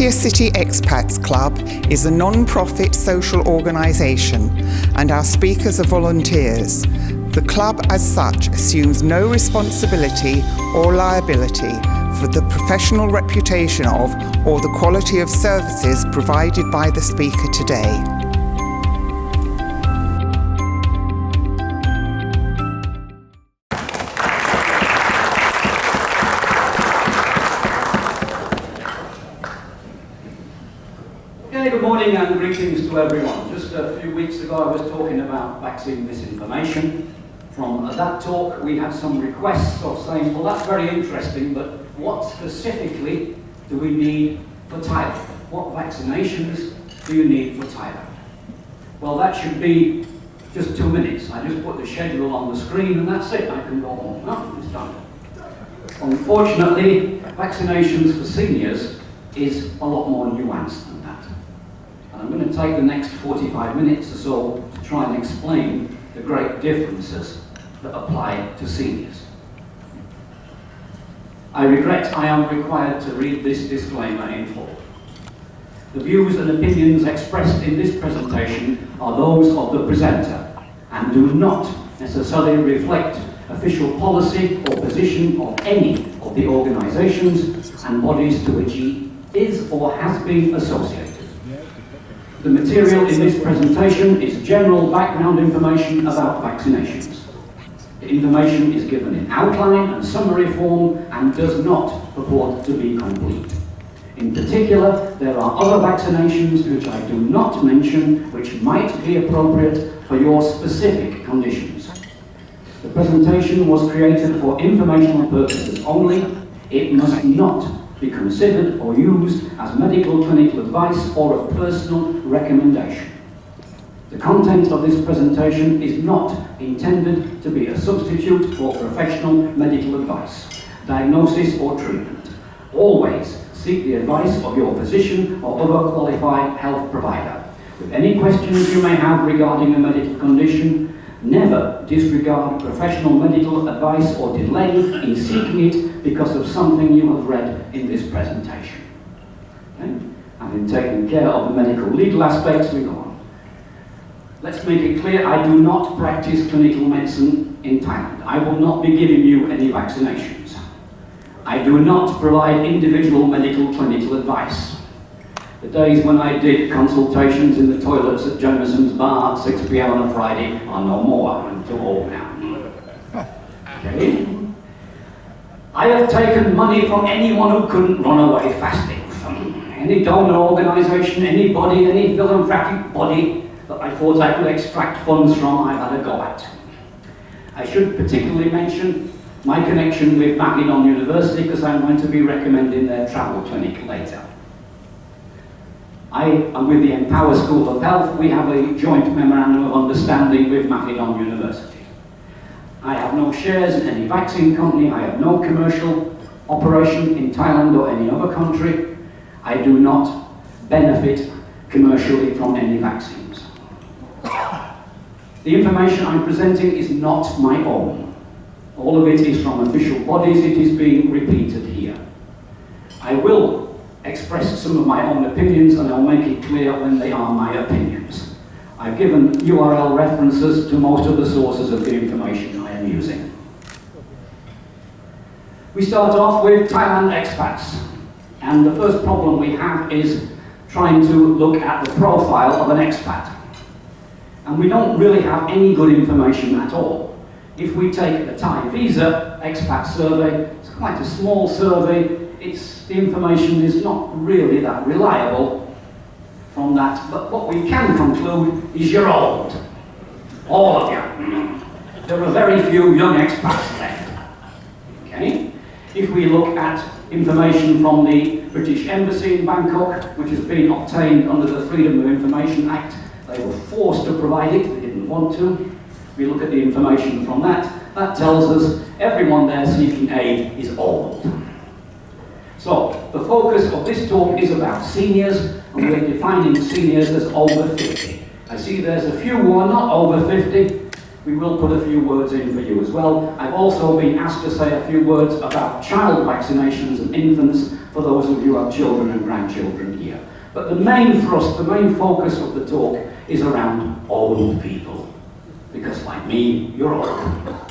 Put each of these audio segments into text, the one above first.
Expatriate City Expats Club is a non-profit social organisation and our speakers are volunteers. The club as such assumes no responsibility or liability for the professional reputation of or the quality of services provided by the speaker today. Good morning and greetings to everyone. Just a few weeks ago I was talking about vaccine misinformation. From that talk we had some requests of saying, well, that's very interesting, but what specifically do we need for Thailand? What vaccinations do you need for Thailand? Well, that should be just 2 minutes. I just put the schedule on the screen and that's it. I can go home. No, it's done. Unfortunately, vaccinations for seniors is a lot more nuanced than that. And I'm going to take the next 45 minutes or so to try and explain the great differences that apply to seniors. I regret I am required to read this disclaimer in full. The views and opinions expressed in this presentation are those of the presenter and do not necessarily reflect official policy or position of any of the organisations and bodies to which he is or has been associated. The material in this presentation is general background information about vaccinations. The information is given in outline and summary form and does not purport to be complete. In particular, there are other vaccinations which I do not mention which might be appropriate for your specific conditions. The presentation was created for informational purposes only. It must not be considered or used as medical clinical advice or a personal recommendation. The content of this presentation is not intended to be a substitute for professional medical advice, diagnosis or treatment. Always seek the advice of your physician or other qualified health provider. With any questions you may have regarding a medical condition, never disregard professional medical advice or delay in seeking it because of something you have read in this presentation. Okay? Having taken care of the medical legal aspects, we go on. Let's make it clear, I do not practice clinical medicine in Thailand. I will not be giving you any vaccinations. I do not provide individual medical clinical advice. The days when I did consultations in the toilets at Jameson's bar at 6 p.m. on a Friday are no more. I'm too old now. Okay? I have taken money from anyone who couldn't run away fasting. From any donor organisation, anybody, any philanthropic body that I thought I could extract funds from, I've had a go at. I should particularly mention my connection with Macedon University because I'm going to be recommending their travel clinic later. I am with the Empower School of Health. We have a joint memorandum of understanding with Macedon University. I have no shares in any vaccine company. I have no commercial operation in Thailand or any other country. I do not benefit commercially from any vaccines. The information I'm presenting is not my own. All of it is from official bodies. It is being repeated here. I will express some of my own opinions and I'll make it clear when they are my opinions. I've given URL references to most of the sources of the information I am using. We start off with Thailand expats, and the first problem we have is trying to look at the profile of an expat. And we don't really have any good information at all. If we take the Thai visa expat survey, it's quite a small survey. The information is not really that reliable from that, but what we can conclude is you're old. All of you. There are very few young expats left. Okay? If we look at information from the British Embassy in Bangkok, which has been obtained under the Freedom of Information Act, they were forced to provide it, they didn't want to. If we look at the information from that tells us everyone there seeking aid is old. So, the focus of this talk is about seniors, and we're defining seniors as over 50. I see there's a few who are not over 50. We will put a few words in for you as well. I've also been asked to say a few words about child vaccinations and infants, for those of you who have children and grandchildren here. But the main thrust, the main focus of the talk is around old people. Because like me, you're old.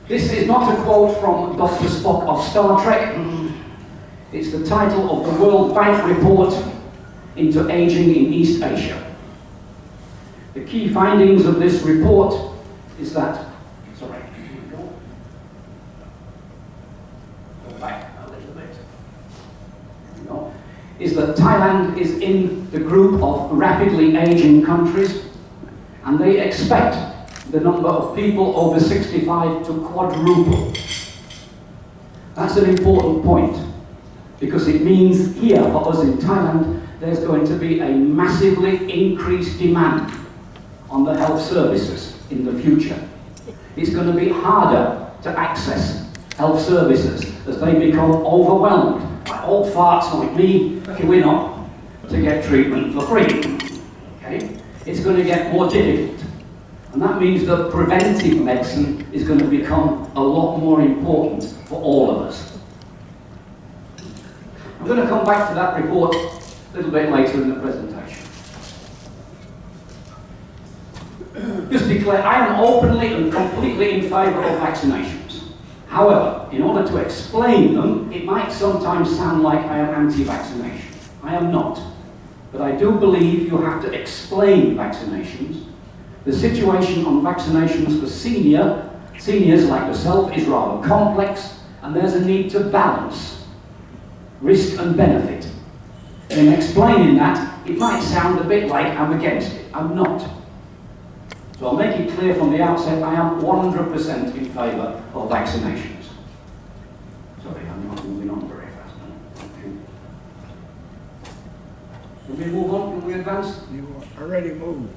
This is not a quote from Dr. Spock of Star Trek. It's the title of the World Bank report into aging in East Asia. The key findings of this report is that, sorry, go back a little bit. Is that Thailand is in the group of rapidly aging countries, and they expect the number of people over 65 to quadruple. That's an important point, because it means here for us in Thailand, there's going to be a massively increased demand on the health services in the future. It's going to be harder to access health services as they become overwhelmed by old farts like me queuing up to get treatment for free. Okay? It's going to get more difficult. And that means that preventive medicine is going to become a lot more important for all of us. I'm going to come back to that report a little bit later in the presentation. Just declare, I am openly and completely in favour of vaccinations. However, in order to explain them, it might sometimes sound like I am anti-vaccination. I am not. But I do believe you have to explain vaccinations. The situation on vaccinations for seniors like yourself is rather complex, and there's a need to balance risk and benefit. In explaining that, it might sound a bit like I'm against it. I'm not. So I'll make it clear from the outset, I am 100% in favour of vaccinations. Sorry, I'm not moving on very fast now. Okay. Can we move on? Can we advance? You already moved.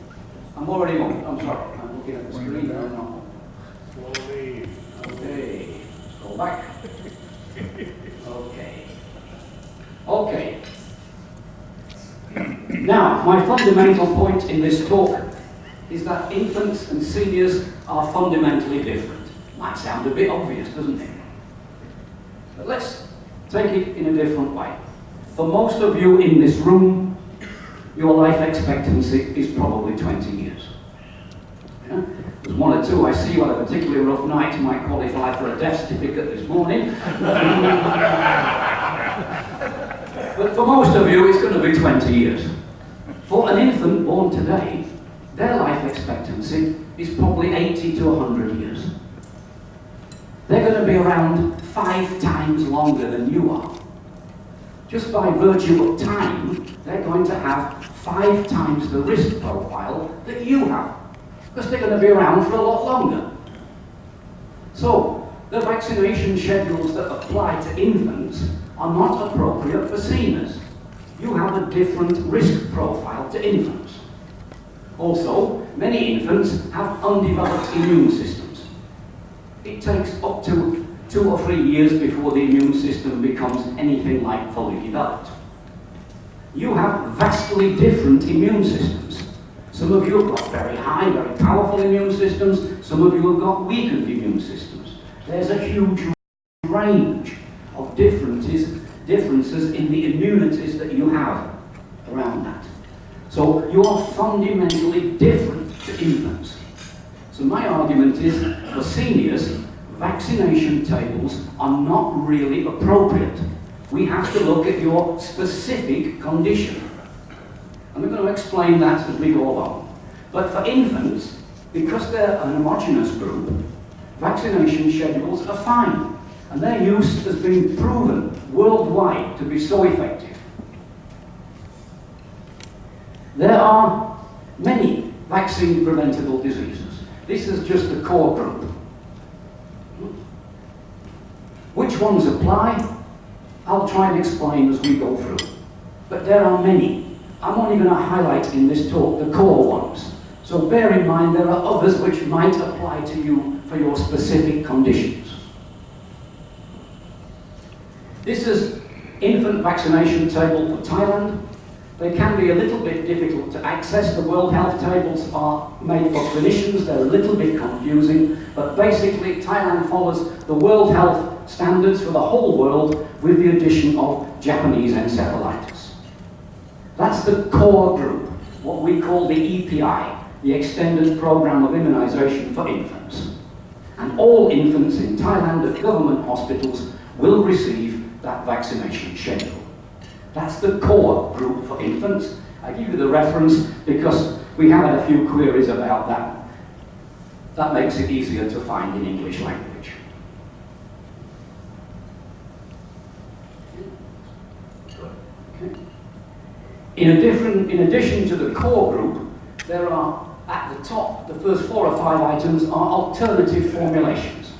I'm already moving. I'm sorry. I'm looking at the screen. I'm not. Slowly. Okay. Go back. Okay. Okay. Now, my fundamental point in this talk is that infants and seniors are fundamentally different. Might sound a bit obvious, doesn't it? But let's take it in a different way. For most of you in this room, your life expectancy is probably 20 years. Yeah? There's one or two I see who had a particularly rough night might qualify for a death certificate this morning. But for most of you, it's going to be 20 years. For an infant born today, their life expectancy is probably 80 to 100 years. They're going to be around 5 times longer than you are. Just by virtue of time, they're going to have 5 times the risk profile that you have, because they're going to be around for a lot longer. So, the vaccination schedules that apply to infants are not appropriate for seniors. You have a different risk profile to infants. Also, many infants have undeveloped immune systems. It takes up to 2 or 3 years before the immune system becomes anything like fully developed. You have vastly different immune systems. Some of you have got very high, very powerful immune systems. Some of you have got weakened immune systems. There's a huge range of differences in the immunities that you have around that. So you are fundamentally different to infants. So my argument is, for seniors, vaccination tables are not really appropriate. We have to look at your specific condition. And we're going to explain that as we go along. But for infants, because they're an homogeneous group, vaccination schedules are fine. And their use has been proven worldwide to be so effective. There are many vaccine-preventable diseases. This is just the core group. Which ones apply? I'll try and explain as we go through. But there are many. I'm only going to highlight in this talk the core ones. So bear in mind there are others which might apply to you for your specific conditions. This is infant vaccination table for Thailand. They can be a little bit difficult to access. The World Health tables are made for clinicians. They're a little bit confusing, but basically Thailand follows the World Health standards for the whole world with the addition of Japanese encephalitis. That's the core group, what we call the EPI, the Extended Programme of Immunisation for Infants. And all infants in Thailand at government hospitals will receive that vaccination schedule. That's the core group for infants. I give you the reference because we have had a few queries about that. That makes it easier to find in English language. Okay. In addition to the core group, there are, at the top, the first 4 or 5 items are alternative formulations.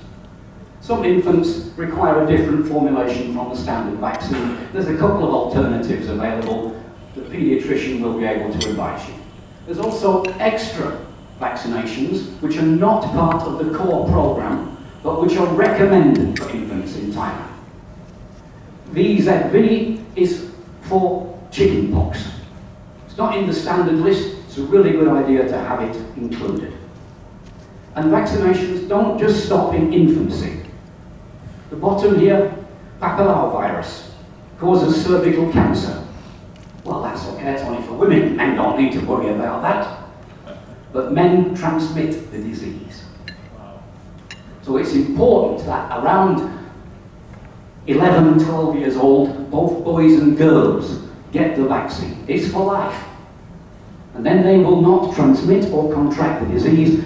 Some infants require a different formulation from the standard vaccine. There's a couple of alternatives available. The paediatrician will be able to advise you. There's also extra vaccinations which are not part of the core program, but which are recommended for infants in Thailand. VZV is for chickenpox. It's not in the standard list. It's a really good idea to have it included. And vaccinations don't just stop in infancy. The bottom here, papillomavirus, causes cervical cancer. Well, that's okay, it's only for women. Men don't need to worry about that. But men transmit the disease. So it's important that around 11, 12 years old, both boys and girls get the vaccine. It's for life. And then they will not transmit or contract the disease.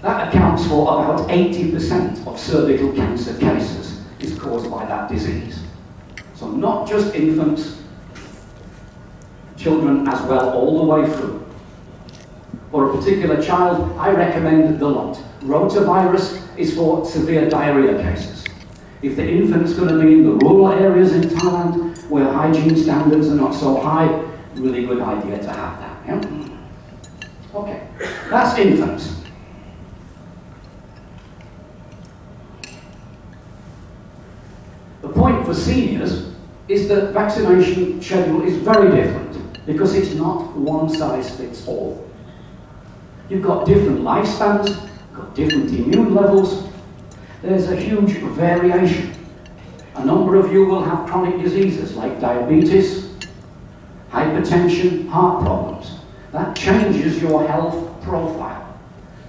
That accounts for about 80% of cervical cancer cases is caused by that disease. So not just infants, children as well, all the way through. For a particular child, I recommend the lot. Rotavirus is for severe diarrhea cases. If the infant's going to be in the rural areas in Thailand, where hygiene standards are not so high, really good idea to have that. Yeah? Okay, that's infants. The point for seniors is that vaccination schedule is very different because it's not one size fits all. You've got different lifespans, got different immune levels. There's a huge variation. A number of you will have chronic diseases like diabetes, hypertension, heart problems. That changes your health profile.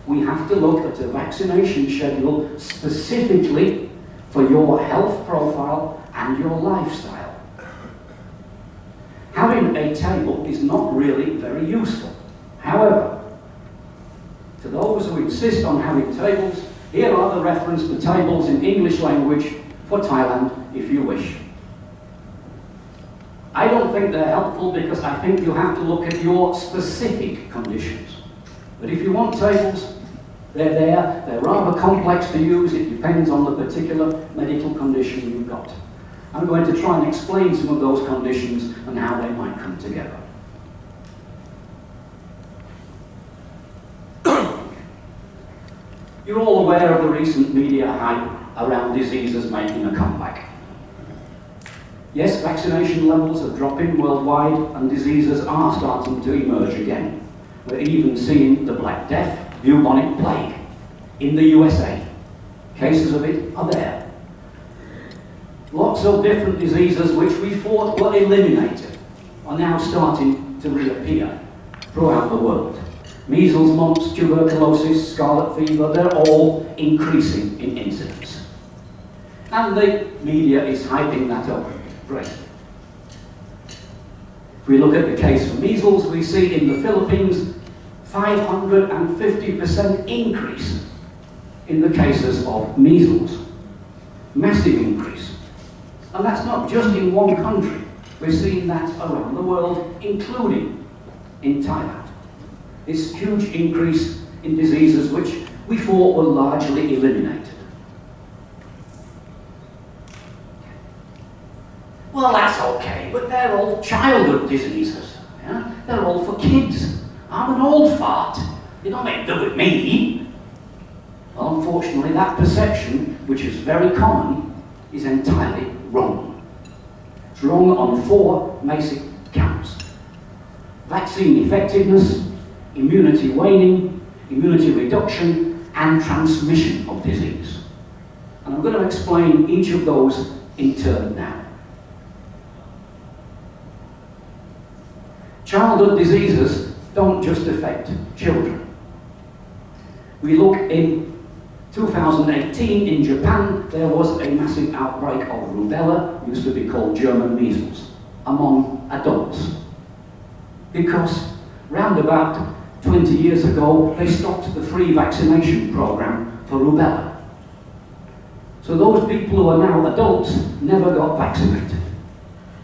We have to look at a vaccination schedule specifically for your health profile and your lifestyle. Having a table is not really very useful. However, to those who insist on having tables, here are the reference to tables in English language for Thailand, if you wish. I don't think they're helpful because I think you have to look at your specific conditions. But if you want tables, they're there. They're rather complex to use. It depends on the particular medical condition you've got. I'm going to try and explain some of those conditions and how they might come together. You're all aware of the recent media hype around diseases making a comeback. Yes, vaccination levels are dropping worldwide and diseases are starting to emerge again. We're even seeing the Black Death, bubonic plague in the USA. Cases of it are there. Lots of different diseases which we thought were eliminated are now starting to reappear throughout the world. Measles, mumps, tuberculosis, scarlet fever, they're all increasing in incidence. And the media is hyping that up. Great. If we look at the case for measles, we see in the Philippines 550% increase in the cases of measles. Massive increase. And that's not just in one country. We're seeing that around the world, including in Thailand. This huge increase in diseases which we thought were largely eliminated. Well, that's okay, but they're all childhood diseases. Yeah? They're all for kids. I'm an old fart. You don't make do with me. Well, unfortunately, that perception, which is very common, is entirely wrong. It's wrong on 4 basic counts. Vaccine effectiveness, immunity waning, immunity reduction, and transmission of disease. And I'm going to explain each of those in turn now. Childhood diseases don't just affect children. We look in 2018 in Japan, there was a massive outbreak of rubella, used to be called German measles, among adults. Because round about 20 years ago, they stopped the free vaccination program for rubella. So those people who are now adults never got vaccinated.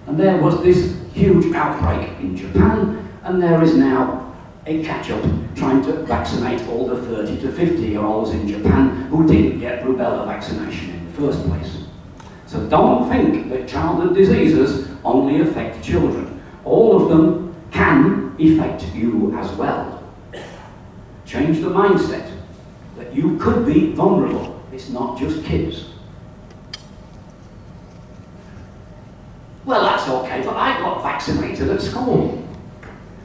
And there was this huge outbreak in Japan, and there is now a catch-up trying to vaccinate all the 30 to 50-year-olds in Japan who didn't get rubella vaccination in the first place. So don't think that childhood diseases only affect children. All of them can affect you as well. Change the mindset that you could be vulnerable. It's not just kids. Well, that's okay, but I got vaccinated at school.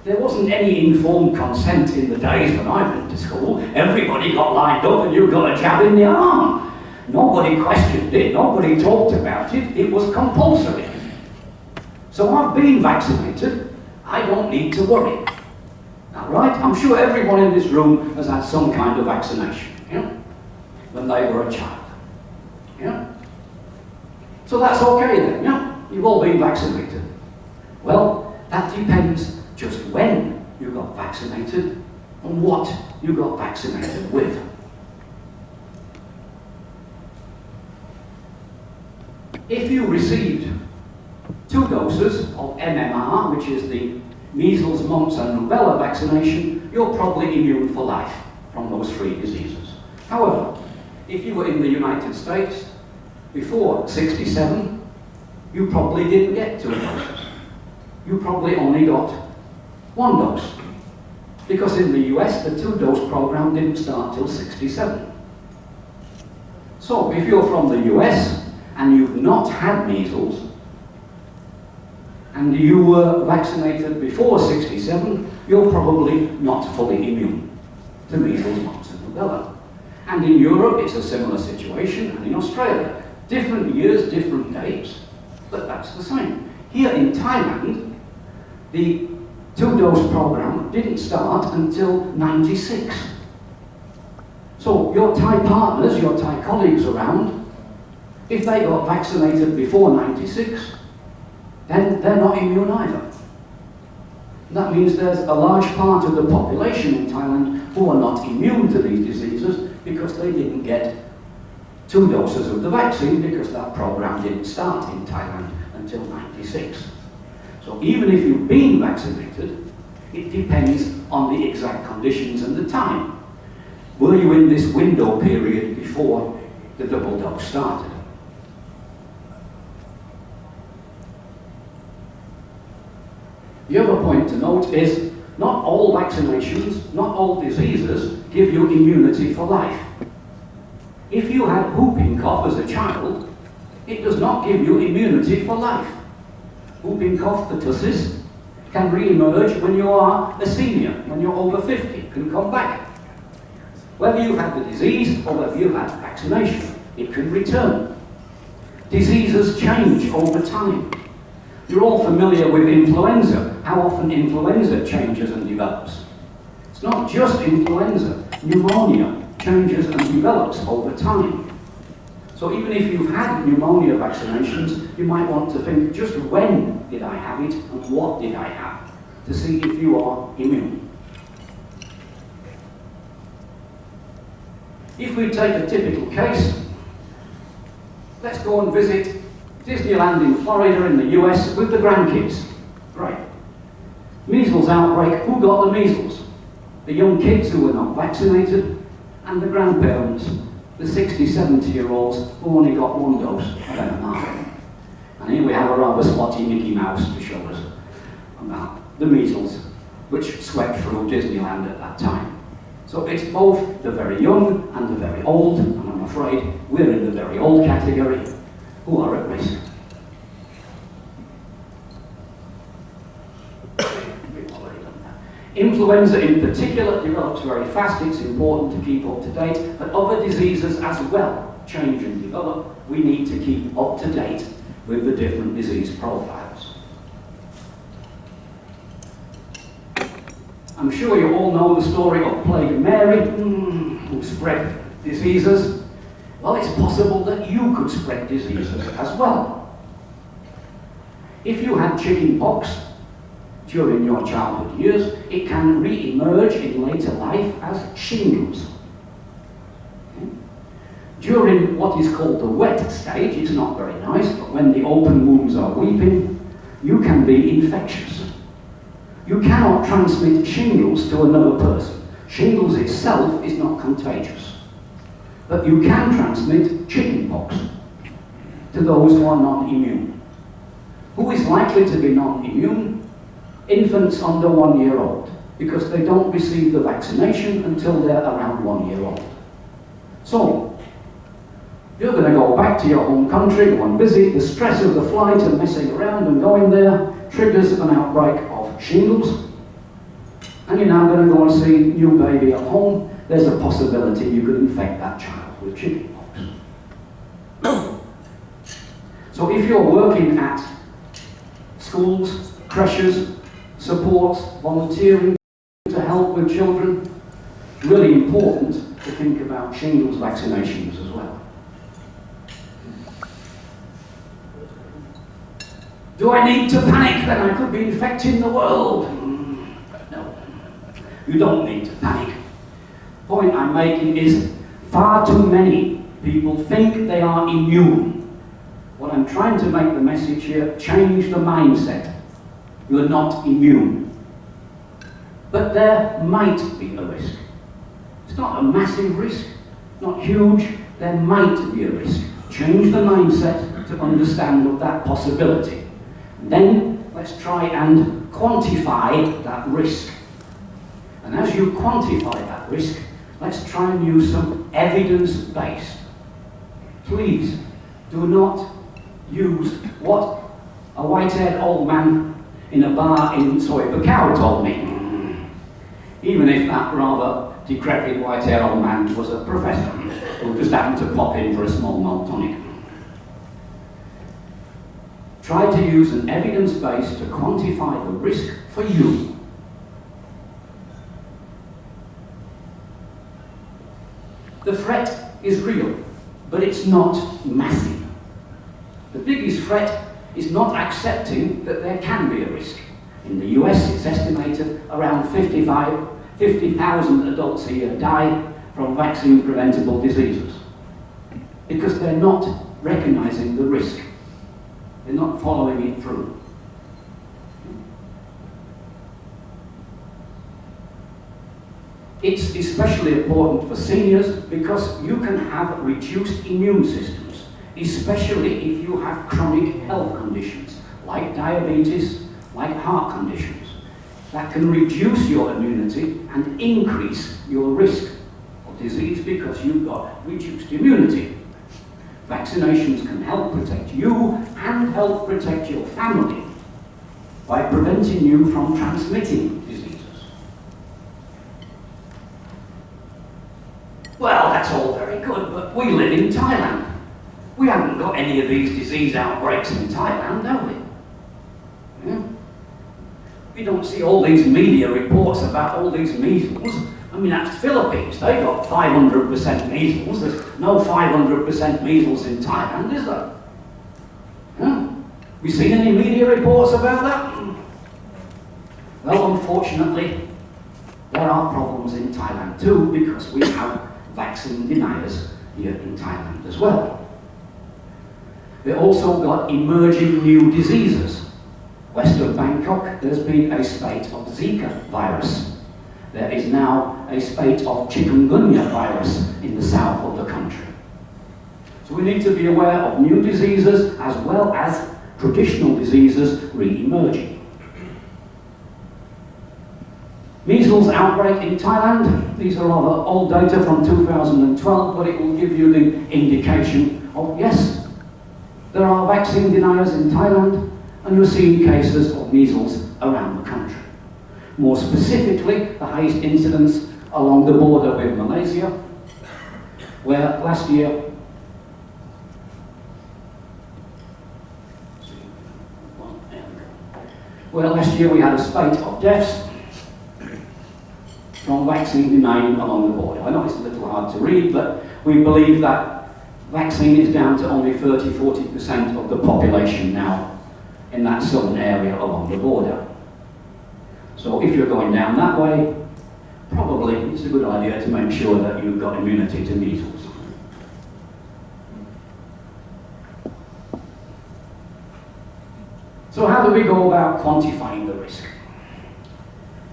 There wasn't any informed consent in the days when I went to school. Everybody got lined up and you got a jab in the arm. Nobody questioned it, nobody talked about it, it was compulsory. So I've been vaccinated, I don't need to worry. All right? I'm sure everyone in this room has had some kind of vaccination, when they were a child. So that's okay then, You've all been vaccinated. Well, that depends just when you got vaccinated and what you got vaccinated with. If you received 2 doses of MMR, which is the measles, mumps and rubella vaccination, you're probably immune for life from those 3 diseases. However, if you were in the United States before 67, you probably didn't get 2 doses. You probably only got 1 dose. Because in the US, the 2-dose program didn't start till 67. So if you're from the US and you've not had measles, and you were vaccinated before 67, you're probably not fully immune to measles, mumps and rubella. And in Europe, it's a similar situation, and in Australia. Different years, different dates, but that's the same. Here in Thailand, the 2-dose program didn't start until 96. So your Thai partners, your Thai colleagues around, if they got vaccinated before 96, then they're not immune either. That means there's a large part of the population in Thailand who are not immune to these diseases because they didn't get 2 doses of the vaccine because that program didn't start in Thailand until 96. So even if you've been vaccinated, it depends on the exact conditions and the time. Were you in this window period before the double dose started? The other point to note is not all vaccinations, not all diseases give you immunity for life. If you had whooping cough as a child, it does not give you immunity for life. Whooping cough, pertussis, can re-emerge when you are a senior, when you're over 50, can come back. Whether you had the disease or whether you had vaccination, it can return. Diseases change over time. You're all familiar with influenza, how often influenza changes and develops. It's not just influenza, pneumonia changes and develops over time. So even if you've had pneumonia vaccinations, you might want to think, just when did I have it and what did I have, to see if you are immune. If we take a typical case, let's go and visit Disneyland in Florida in the US with the grandkids. Great. Measles outbreak, who got the measles? The young kids who were not vaccinated and the grandparents, the 60, 70-year-olds who only got 1 dose of MMR. And here we have a rather spotty Mickey Mouse to show us about the measles which swept through Disneyland at that time. So it's both the very young and the very old, and I'm afraid we're in the very old category, who are at risk. Influenza in particular develops very fast. It's important to keep up to date, but other diseases as well change and develop, we need to keep up to date with the different disease profiles. I'm sure you all know the story of Plague Mary, who spread diseases. Well, it's possible that you could spread diseases as well. If you had chicken pox during your childhood years, it can re-emerge in later life as shingles. Okay. During what is called the wet stage, it's not very nice, but when the open wounds are weeping, you can be infectious. You cannot transmit shingles to another person. Shingles itself is not contagious. But you can transmit chickenpox to those who are non-immune. Who is likely to be non-immune? Infants under 1 year old, because they don't receive the vaccination until they're around 1 year old. So, you're going to go back to your home country, go and visit, the stress of the flight and messing around and going there triggers an outbreak of shingles, and you're now going to go and see new baby at home. There's a possibility you could infect that child with chickenpox. So if you're working at schools, creches, supports, volunteering to help with children, really important to think about shingles vaccinations as well. Do I need to panic that I could be infecting the world? No, you don't need to panic. The point I'm making is far too many people think they are immune. What I'm trying to make the message here, change the mindset. You're not immune. But there might be a risk. It's not a massive risk, not huge, there might be a risk. Change the mindset to understand of that possibility. Then let's try and quantify that risk. And as you quantify that risk, let's try and use some evidence-based. Please do not use what a white-haired old man in a bar in Soy Bacau told me. Even if that rather decrepit white-haired old man was a professor who just happened to pop in for a small malt tonic. Try to use an evidence base to quantify the risk for you. The threat is real, but it's not massive. The biggest threat is not accepting that there can be a risk. In the US, it's estimated around 50,000 adults a year die from vaccine-preventable diseases because they're not recognizing the risk. They're not following it through. It's especially important for seniors because you can have reduced immune systems, especially if you have chronic health conditions like diabetes, like heart conditions. That can reduce your immunity and increase your risk of disease because you've got reduced immunity. Vaccinations can help protect you and help protect your family by preventing you from transmitting diseases. Well, that's all very good, but we live in Thailand. We haven't got any of these disease outbreaks in Thailand, do we? Yeah. We don't see all these media reports about all these measles. I mean, that's Philippines. They got 500% measles. There's no 500% measles in Thailand, is there? Yeah. We seen any media reports about that? Well, unfortunately, there are problems in Thailand too because we have vaccine deniers here in Thailand as well. They also got emerging new diseases. West of Bangkok, there's been a spate of Zika virus. There is now a spate of chikungunya virus in the south of the country. So we need to be aware of new diseases as well as traditional diseases re-emerging. Measles outbreak in Thailand. These are rather old data from 2012, but it will give you the indication of, yes, there are vaccine deniers in Thailand, and you're seeing cases of measles around the country. More specifically, the highest incidence along the border with Malaysia, where last year Well, last year we had a spate of deaths from vaccine denying along the border. I know it's a little hard to read, but we believe that vaccine is down to only 30–40% of the population now in that southern area along the border. So if you're going down that way, probably it's a good idea to make sure that you've got immunity to measles. So how do we go about quantifying the risk?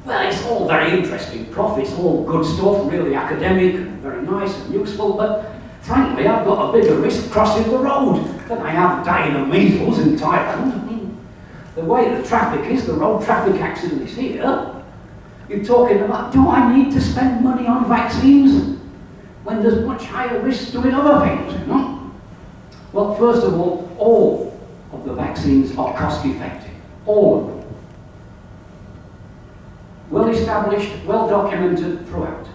Well, it's all very interesting, Prof. It's all good stuff, really academic, and very nice and useful, but frankly, I've got a bigger risk crossing the road than I have dying of measles in Thailand. The way the traffic is, the road traffic accident is here. You're talking about, do I need to spend money on vaccines when there's much higher risk doing other things, you know? Well, first of all of the vaccines are cost effective. All of them. Well established, well documented throughout.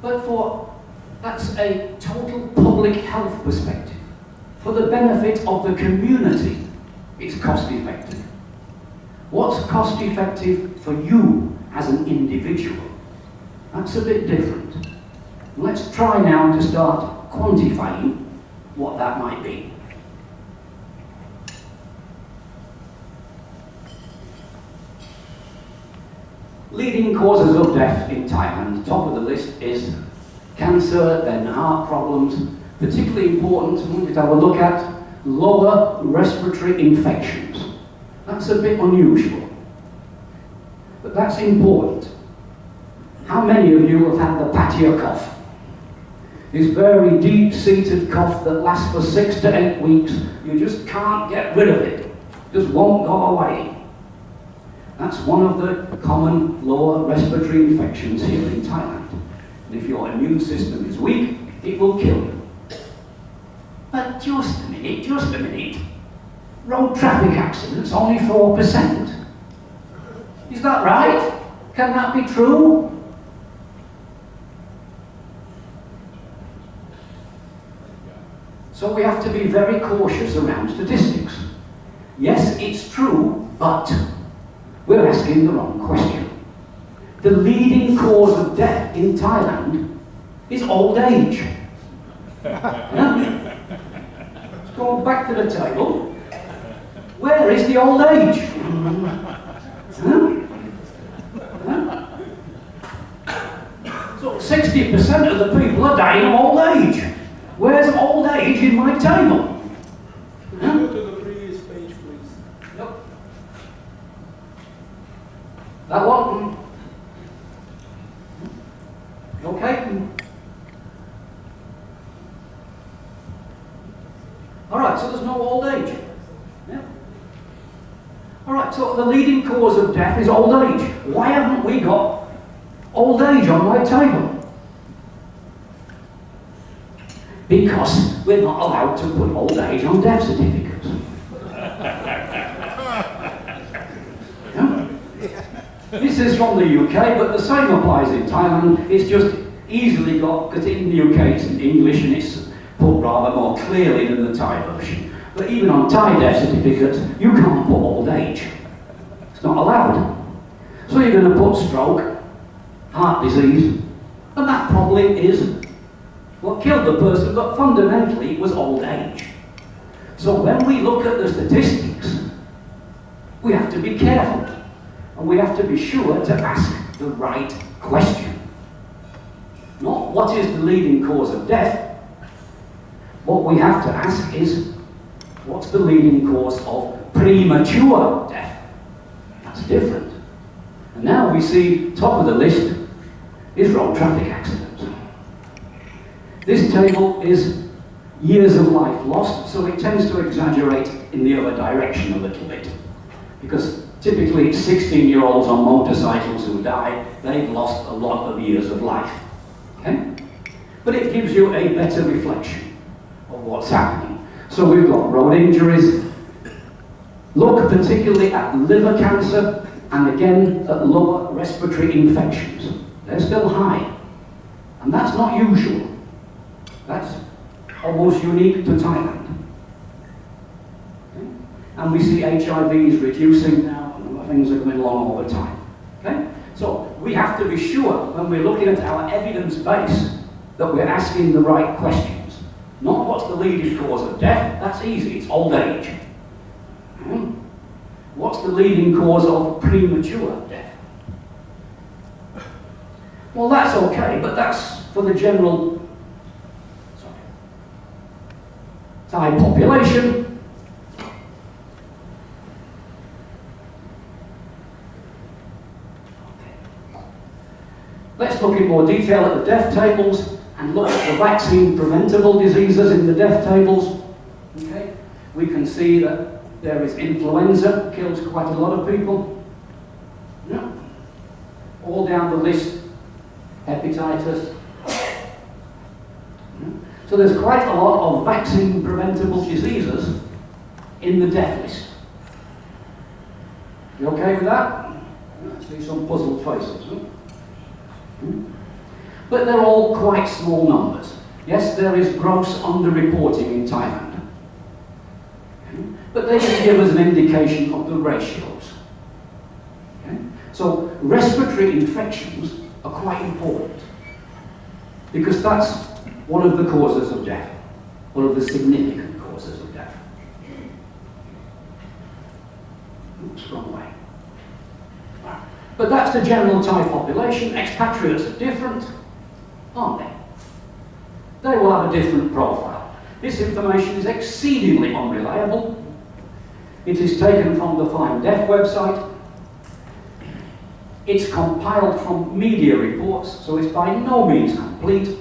But that's a total public health perspective. For the benefit of the community, it's cost effective. What's cost effective for you as an individual? That's a bit different. Let's try now to start quantifying what that might be. Leading causes of death in Thailand, top of the list is cancer, then heart problems. Particularly important, we wanted to have a look at lower respiratory infections. That's a bit unusual, but that's important. How many of you have had the patio cough? This very deep-seated cough that lasts for 6 to 8 weeks. You just can't get rid of it. Just won't go away. That's one of the common lower respiratory infections here in Thailand. And if your immune system is weak, it will kill you. But just a minute. Road traffic accidents, only 4%. Is that right? Can that be true? So we have to be very cautious around statistics. Yes, it's true, but we're asking the wrong question. The leading cause of death in Thailand is old age. Let's go back to the table. Where is the old age? So 60% of the people are dying of old age. Where's old age in my table? Go to the previous page, please. Yep. That one? Okay. Alright, so there's no old age. Yeah. Alright, so the leading cause of death is old age. Why haven't we got old age on my table? Because we're not allowed to put old age on death certificates. Yeah? This is from the UK, but the same applies in Thailand. It's just easily got, because in the UK it's in English and it's put rather more clearly than the Thai version. But even on Thai death certificates, you can't put old age. It's not allowed. So you're going to put stroke, heart disease, and that probably is what killed the person, but fundamentally it was old age. So when we look at the statistics, we have to be careful, and we have to be sure to ask the right question. Not what is the leading cause of death. What we have to ask is, what's the leading cause of premature death? That's different. And now we see, top of the list, is road traffic accidents. This table is years of life lost, so it tends to exaggerate in the other direction a little bit. Because typically it's 16-year-olds on motorcycles who die. They've lost a lot of years of life. Okay? But it gives you a better reflection of what's happening. So we've got road injuries. Look particularly at liver cancer and again at lower respiratory infections. They're still high. And that's not usual. That's almost unique to Thailand. Okay? And we see HIV is reducing now. things are going along all the time. Okay? So we have to be sure when we're looking at our evidence base that we're asking the right questions. Not what's the leading cause of death, that's easy, it's old age. What's the leading cause of premature death? Well, that's okay, but that's for the general Thai population. Let's look in more detail at the death tables and look at the vaccine preventable diseases in the death tables. Okay? We can see that there is influenza, kills quite a lot of people. Yeah. All down the list, hepatitis. Yeah. So there's quite a lot of vaccine preventable diseases in the death list. You okay with that? I see some puzzled faces. Huh? But they're all quite small numbers. Yes, there is gross underreporting in Thailand. But they just give us an indication of the ratios. Okay? So respiratory infections are quite important because that's one of the causes of death, one of the significant causes of death. Oops, wrong way. But that's the general Thai population. Expatriates are different, aren't they? They will have a different profile. This information is exceedingly unreliable. It is taken from the Find Death website. It's compiled from media reports, so it's by no means complete.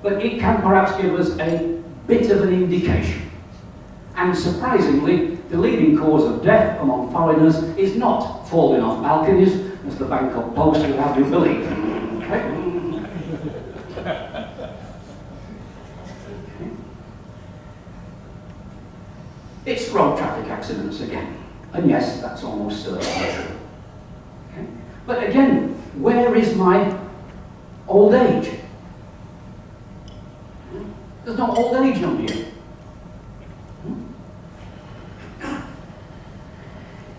But it can perhaps give us a bit of an indication. And surprisingly, the leading cause of death among foreigners is not falling off balconies, as the Bangkok Post would have you believe. Okay? It's road traffic accidents again. And yes, that's almost certainly true. Okay? But again, where is my old age? There's no old age on here.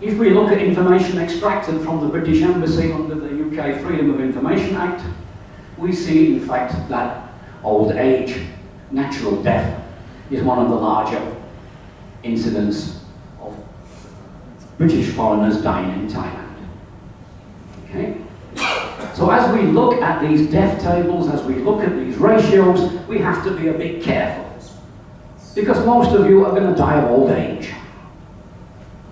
If we look at information extracted from the British Embassy under the UK Freedom of Information Act, we see in fact that old age, natural death, is one of the larger incidents of British foreigners dying in Thailand. Okay? So as we look at these death tables, as we look at these ratios, we have to be a bit careful. Because most of you are going to die of old age.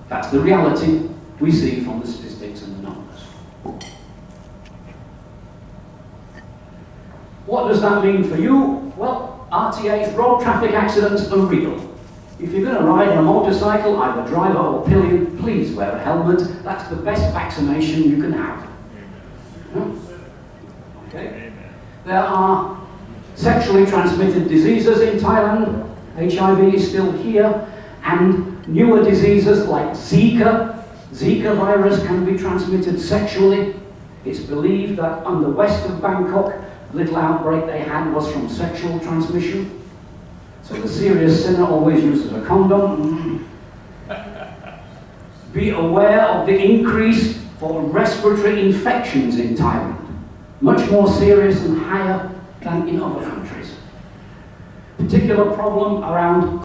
That's the reality we see from the statistics and the numbers. What does that mean for you? Well, RTAs, road traffic accidents, are real. If you're going to ride on a motorcycle, either driver or pillion, please wear a helmet. That's the best vaccination you can have. Okay. There are sexually transmitted diseases in Thailand. HIV is still here. And newer diseases like Zika virus can be transmitted sexually. It's believed that on the west of Bangkok, the little outbreak they had was from sexual transmission. So the serious sinner always uses a condom. Be aware of the increase for respiratory infections in Thailand. Much more serious and higher than in other countries. Particular problem around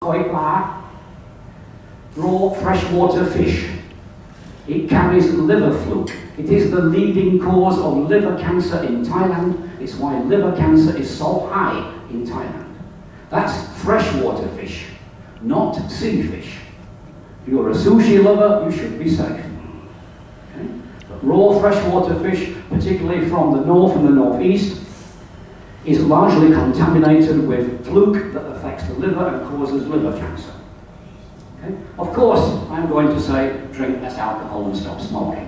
koi pla, raw freshwater fish. It carries liver fluke. It is the leading cause of liver cancer in Thailand. It's why liver cancer is so high in Thailand. That's freshwater fish, not sea fish. If you're a sushi lover, you should be safe. Okay? But raw freshwater fish, particularly from the north and the northeast, is largely contaminated with fluke that affects the liver and causes liver cancer. Okay? Of course, I'm going to say drink less alcohol and stop smoking.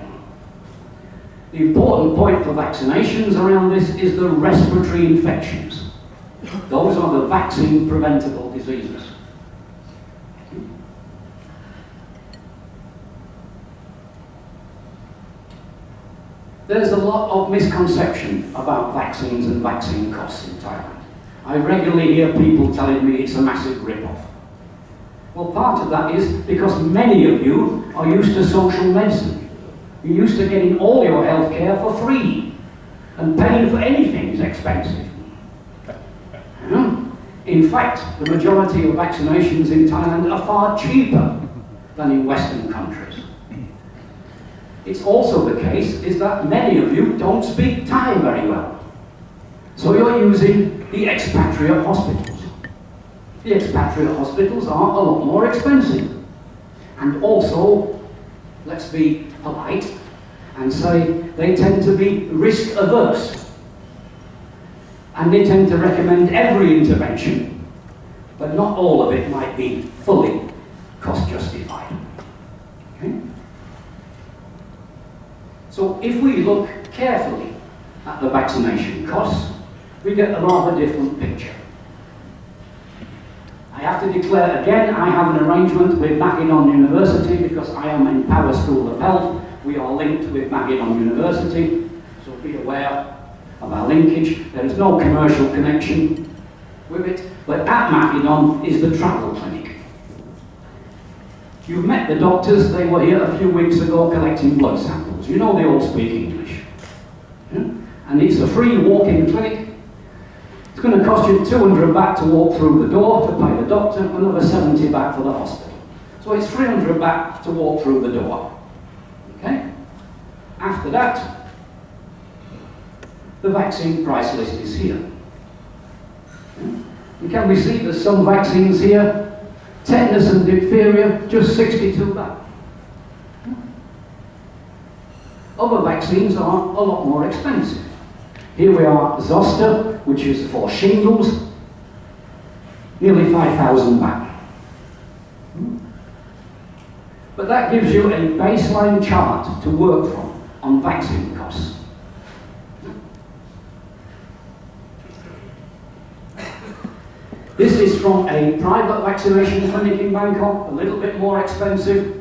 The important point for vaccinations around this is the respiratory infections. Those are the vaccine preventable diseases. There's a lot of misconception about vaccines and vaccine costs in Thailand. I regularly hear people telling me it's a massive rip-off. Well, part of that is because many of you are used to social medicine. You're used to getting all your health care for free, and paying for anything is expensive. In fact, the majority of vaccinations in Thailand are far cheaper than in Western countries. It's also the case is that many of you don't speak Thai very well. So you're using the expatriate hospitals. The expatriate hospitals are a lot more expensive. And also, let's be polite and say they tend to be risk averse. And they tend to recommend every intervention, but not all of it might be fully cost justified. Okay? So if we look carefully at the vaccination costs, we get a rather different picture. I have to declare again, I have an arrangement with Mackinac University because I am in Power School of Health. We are linked with Mackinac University, so be aware of our linkage. There is no commercial connection with it, but at Mackinac is the travel clinic. You've met the doctors, they were here a few weeks ago collecting blood samples. You know they all speak English. Yeah? And it's a free walk-in clinic. It's going to cost you 200 baht to walk through the door to pay the doctor, another 70 baht for the hospital. So it's 300 baht to walk through the door. Okay? After that, the vaccine price list is here. And can we see there's some vaccines here? Tetanus and diphtheria, just 62 baht. Other vaccines are a lot more expensive. Here we are, Zoster, which is for shingles, nearly 5,000 baht. But that gives you a baseline chart to work from on vaccine costs. This is from a private vaccination clinic in Bangkok, a little bit more expensive.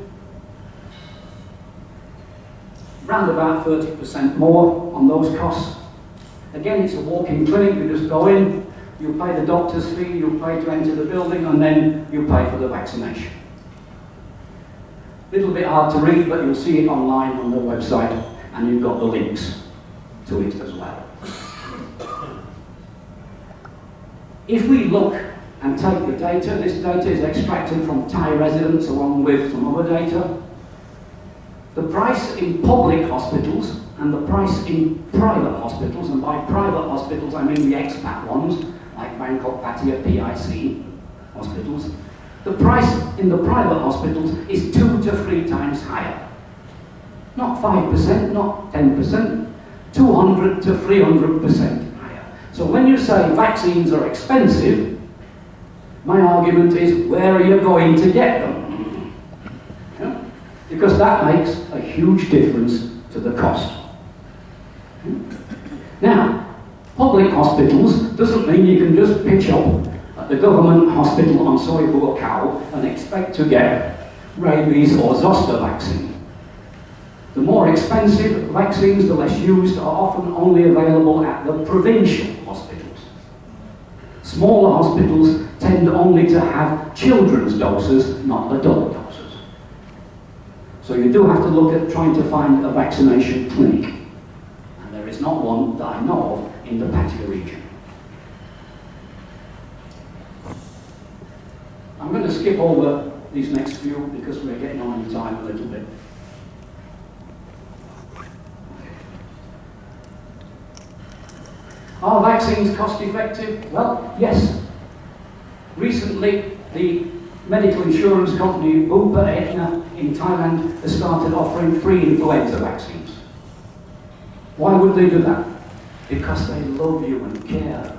Around about 30% more on those costs. Again, it's a walk-in clinic, you just go in, you pay the doctor's fee, you pay to enter the building, and then you pay for the vaccination. A little bit hard to read, but you'll see it online on the website, and you've got the links to it as well. If we look and take the data, this data is extracted from Thai residents along with some other data. The price in public hospitals and the price in private hospitals, and by private hospitals I mean the expat ones, like Bangkok Pattaya PIC hospitals, the price in the private hospitals is 2 to 3 times higher. Not 5%, not 10%, 200 to 300% higher. So when you say vaccines are expensive, my argument is, where are you going to get them? Yeah? Because that makes a huge difference to the cost. Now, public hospitals doesn't mean you can just pitch up at the government hospital on Soi Buakhao Cow and expect to get rabies or zoster vaccine. The more expensive vaccines, the less used, are often only available at the provincial hospitals. Smaller hospitals tend only to have children's doses, not adult doses. So you do have to look at trying to find a vaccination clinic. And there is not one that I know of in the Pattaya region. I'm going to skip over these next few because we're getting on in time a little bit. Are vaccines cost effective? Well, yes. Recently, the medical insurance company Bupa Aetna in Thailand has started offering free influenza vaccines. Why would they do that? Because they love you and care.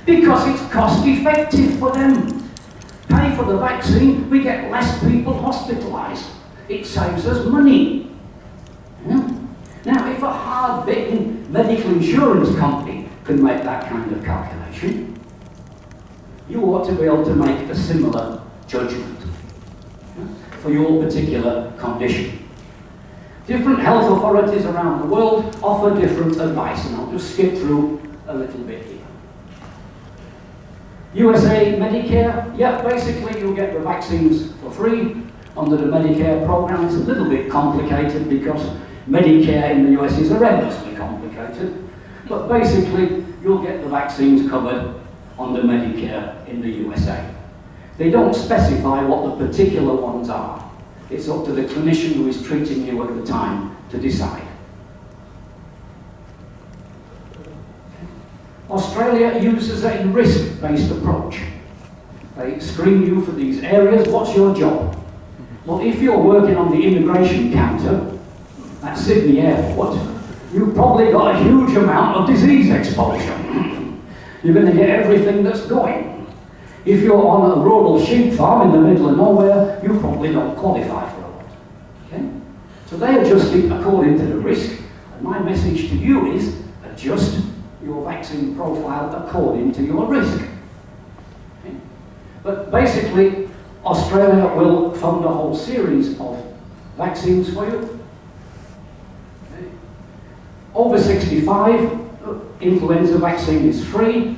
Because it's cost effective for them. Pay for the vaccine, we get less people hospitalized. It saves us money. Yeah? Now, if a hard-bitten medical insurance company can make that kind of calculation, you ought to be able to make a similar judgment for your particular condition. Different health authorities around the world offer different advice, and I'll just skip through a little bit here. USA Medicare, yeah, basically you'll get the vaccines for free under the Medicare program. It's a little bit complicated because Medicare in the US is horrendously complicated, but basically you'll get the vaccines covered under Medicare in the USA. They don't specify what the particular ones are. It's up to the clinician who is treating you at the time to decide. Australia uses a risk-based approach. They screen you for these areas. What's your job? Well, if you're working on the immigration counter at Sydney Airport, you've probably got a huge amount of disease exposure. You're going to get everything that's going. If you're on a rural sheep farm in the middle of nowhere, you probably don't qualify for a lot. Okay? So they adjust it according to the risk. And my message to you is adjust your vaccine profile according to your risk. Okay? But basically, Australia will fund a whole series of vaccines for you. Okay? Over 65, influenza vaccine is free.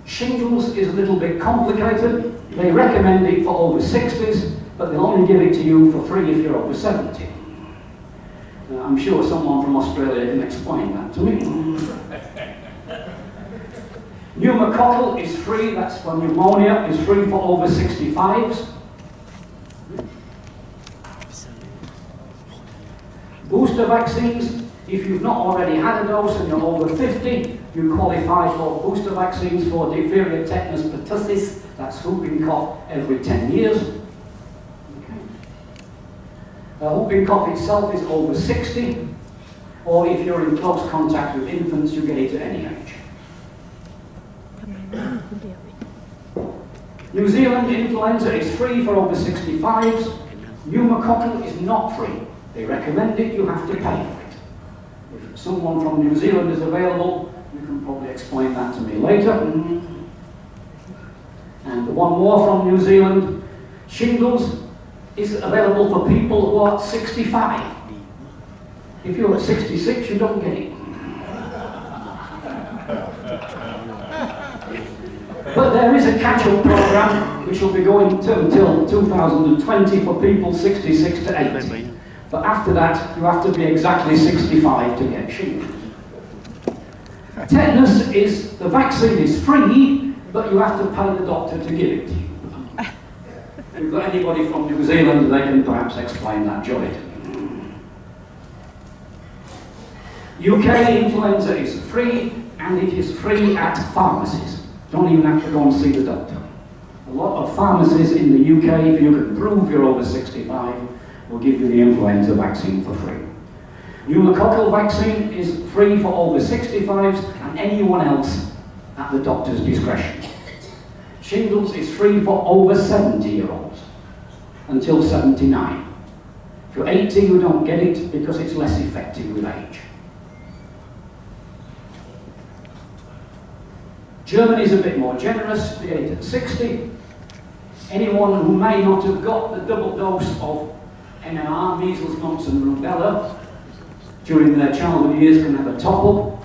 Shingles is a little bit complicated. They recommend it for over 60s, but they'll only give it to you for free if you're over 70. I'm sure someone from Australia can explain that to me. Pneumococcal is free, that's for pneumonia, is free for over 65s. Booster vaccines, if you've not already had a dose and you're over 50, you qualify for booster vaccines for diphtheria, tetanus, pertussis, that's whooping cough every 10 years. Okay. Whooping cough itself is over 60, or if you're in close contact with infants, you get it at any age. New Zealand influenza is free for over 65s. Pneumococcal is not free. They recommend it, you have to pay for it. If someone from New Zealand is available, you can probably explain that to me later. And one more from New Zealand. Shingles is available for people who are 65. If you're at 66, you don't get it. But there is a catch-up program which will be going until 2020 for people 66 to 80. But after that, you have to be exactly 65 to get shingles. Tetanus is, the vaccine is free, but you have to pay the doctor to give it to you. If you've got anybody from New Zealand, they can perhaps explain that joy to you. UK influenza is free, and it is free at pharmacies. Don't even have to go and see the doctor. A lot of pharmacies in the UK, if you can prove you're over 65, will give you the influenza vaccine for free. Pneumococcal vaccine is free for over 65s and anyone else at the doctor's discretion. Shingles is free for over 70-year-olds until 79. If you're 80, you don't get it because it's less effective with age. Germany is a bit more generous, the age at 60. Anyone who may not have got the double dose of MMR, measles, mumps and rubella, during their childhood years can have a top-up.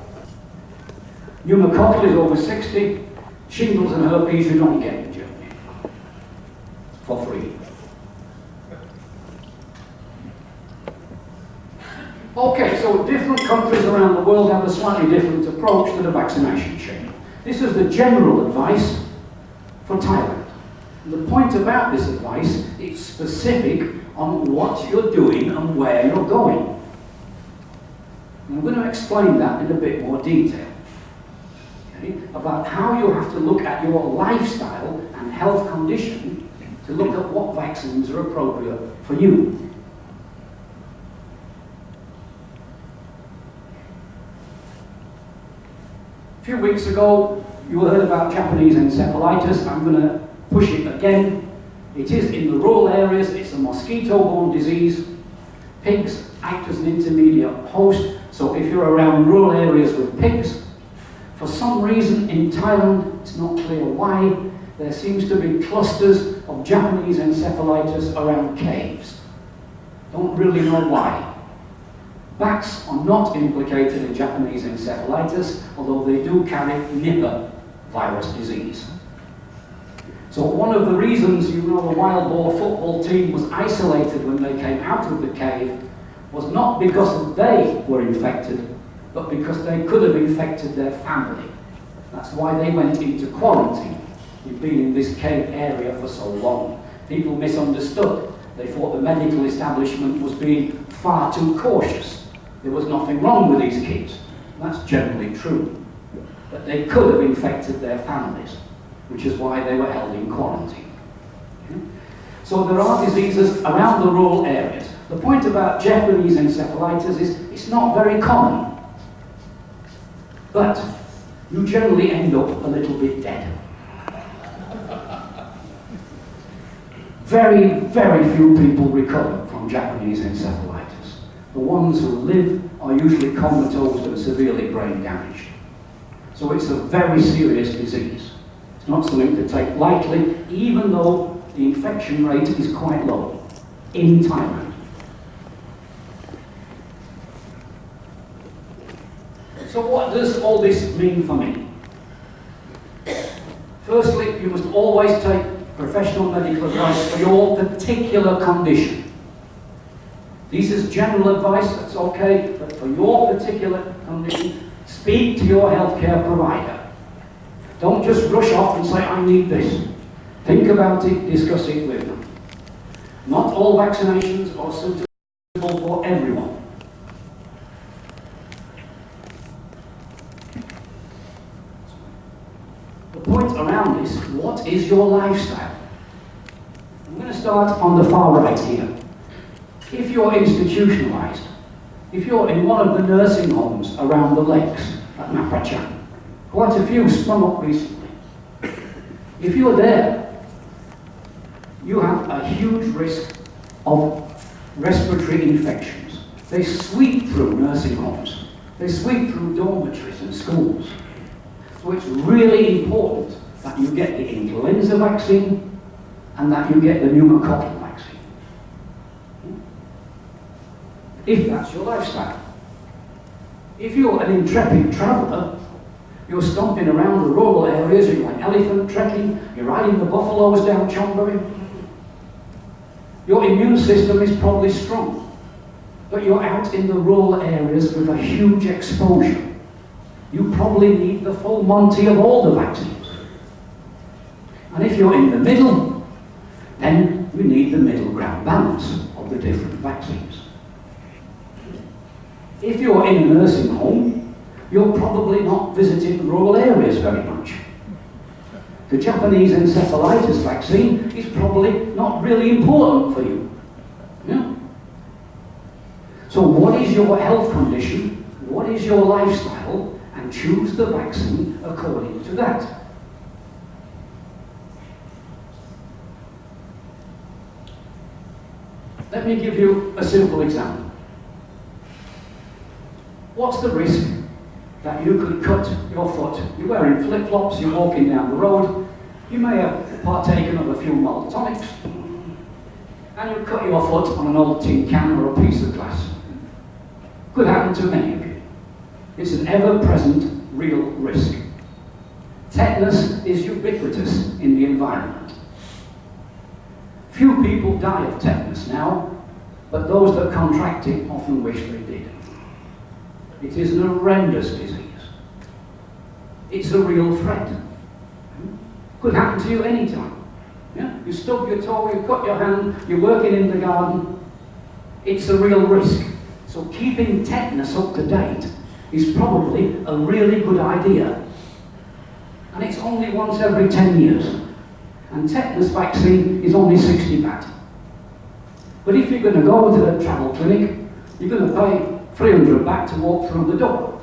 Pneumococcal is over 60. Shingles and herpes you don't get in Germany. For free. Okay, so different countries around the world have a slightly different approach to the vaccination chain. This is the general advice for Thailand. And the point about this advice, it's specific on what you're doing and where you're going. And I'm going to explain that in a bit more detail. Okay? About how you have to look at your lifestyle and health condition to look at what vaccines are appropriate for you. A few weeks ago, you heard about Japanese encephalitis. I'm going to push it again. It is in the rural areas. It's a mosquito-borne disease. Pigs act as an intermediate host. So if you're around rural areas with pigs, for some reason in Thailand, it's not clear why, there seems to be clusters of Japanese encephalitis around caves. Don't really know why. Bats are not implicated in Japanese encephalitis, although they do carry Nipah virus disease. So one of the reasons, you know, the wild boar football team was isolated when they came out of the cave was not because they were infected, but because they could have infected their family. That's why they went into quarantine. We've been in this cave area for so long. People misunderstood. They thought the medical establishment was being far too cautious. There was nothing wrong with these kids. That's generally true. But they could have infected their families, which is why they were held in quarantine. Okay? So there are diseases around the rural areas. The point about Japanese encephalitis is it's not very common. But you generally end up a little bit dead. Very, very few people recover from Japanese encephalitis. The ones who live are usually comatose and severely brain damaged. So it's a very serious disease. It's not something to take lightly, even though the infection rate is quite low in Thailand. So what does all this mean for me? Firstly, you must always take professional medical advice for your particular condition. This is general advice, that's okay, but for your particular condition, speak to your healthcare provider. Don't just rush off and say, I need this. Think about it, discuss it with them. Not all vaccinations are suitable for everyone. The point around this, what is your lifestyle? I'm going to start on the far right here. If you're institutionalized, if you're in one of the nursing homes around the lakes at Napachan, quite a few sprung up recently. If you're there, you have a huge risk of respiratory infections. They sweep through nursing homes. They sweep through dormitories and schools. So it's really important that you get the influenza vaccine and that you get the pneumococcal vaccine. If that's your lifestyle. If you're an intrepid traveller, you're stomping around the rural areas, you're going elephant trekking, you're riding the buffaloes down Chonburi, your immune system is probably strong, but you're out in the rural areas with a huge exposure. You probably need the full Monty of all the vaccines. And if you're in the middle, then you need the middle ground balance of the different vaccines. If you're in a nursing home, you're probably not visiting rural areas very much. The Japanese encephalitis vaccine is probably not really important for you. Yeah? So what is your health condition? What is your lifestyle? And choose the vaccine according to that. Let me give you a simple example. What's the risk that you could cut your foot? You're wearing flip-flops, you're walking down the road, you may have partaken of a few malt tonics, and you cut your foot on an old tin can or a piece of glass. Could happen to many of you. It's an ever-present real risk. Tetanus is ubiquitous in the environment. Few people die of tetanus now, but those that contract it often wish they did. It is an horrendous disease. It's a real threat. Could happen to you anytime. Yeah? You stub your toe, you cut your hand, you're working in the garden. It's a real risk. So keeping tetanus up to date is probably a really good idea. And it's only once every 10 years. And tetanus vaccine is only 60 baht. But if you're going to go to the travel clinic, you're going to pay 300 baht to walk through the door.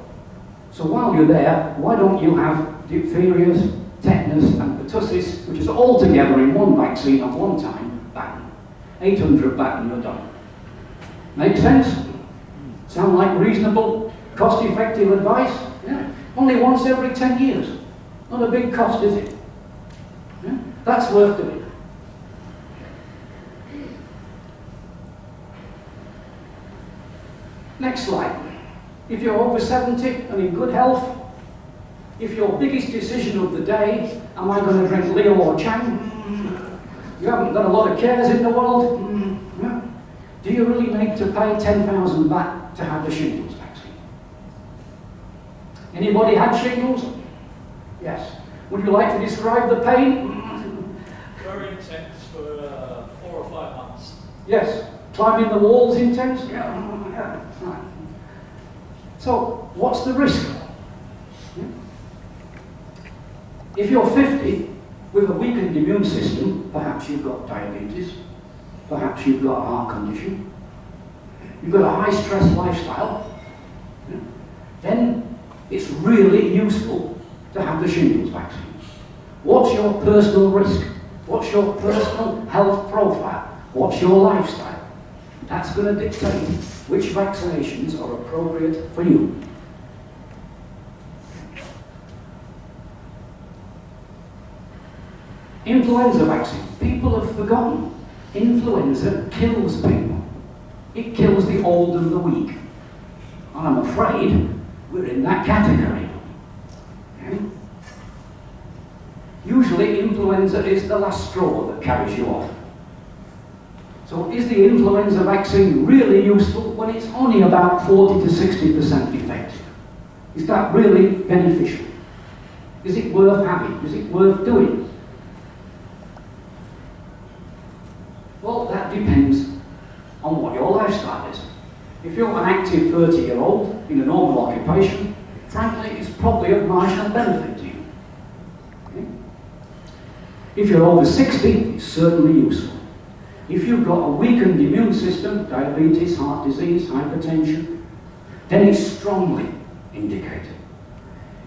So while you're there, why don't you have diphtheria, tetanus and pertussis, which is all together in one vaccine at one time, bang. 800 baht and you're done. Make sense? Sound like reasonable, cost-effective advice? Yeah. Only once every 10 years. Not a big cost, is it? Yeah. That's worth doing. Next slide. If you're over 70 and in good health, If your biggest decision of the day, am I going to drink Leo or Chang? You haven't got a lot of cares in the world. Yeah. Do you really need to pay 10,000 baht to have the shingles vaccine? Anybody had shingles? Yes. Would you like to describe the pain? Very intense for 4 or 5 months. Yes. Climbing the walls intense? Yeah. Right. So, what's the risk? Yeah. If you're 50, with a weakened immune system, perhaps you've got diabetes, perhaps you've got a heart condition, you've got a high-stress lifestyle, yeah, then it's really useful to have the shingles vaccines. What's your personal risk? What's your personal health profile? What's your lifestyle? That's going to dictate which vaccinations are appropriate for you. Influenza vaccine. People have forgotten. Influenza kills people. It kills the old and the weak. And I'm afraid we're in that category. Okay? Usually influenza is the last straw that carries you off. So is the influenza vaccine really useful when it's only about 40 to 60% effective? Is that really beneficial? Is it worth having? Is it worth doing? Well, that depends on what your lifestyle is. If you're an active 30-year-old in a normal occupation, frankly, it's probably of marginal benefit to you. Okay? If you're over 60, it's certainly useful. If you've got a weakened immune system, diabetes, heart disease, hypertension, then it's strongly indicated.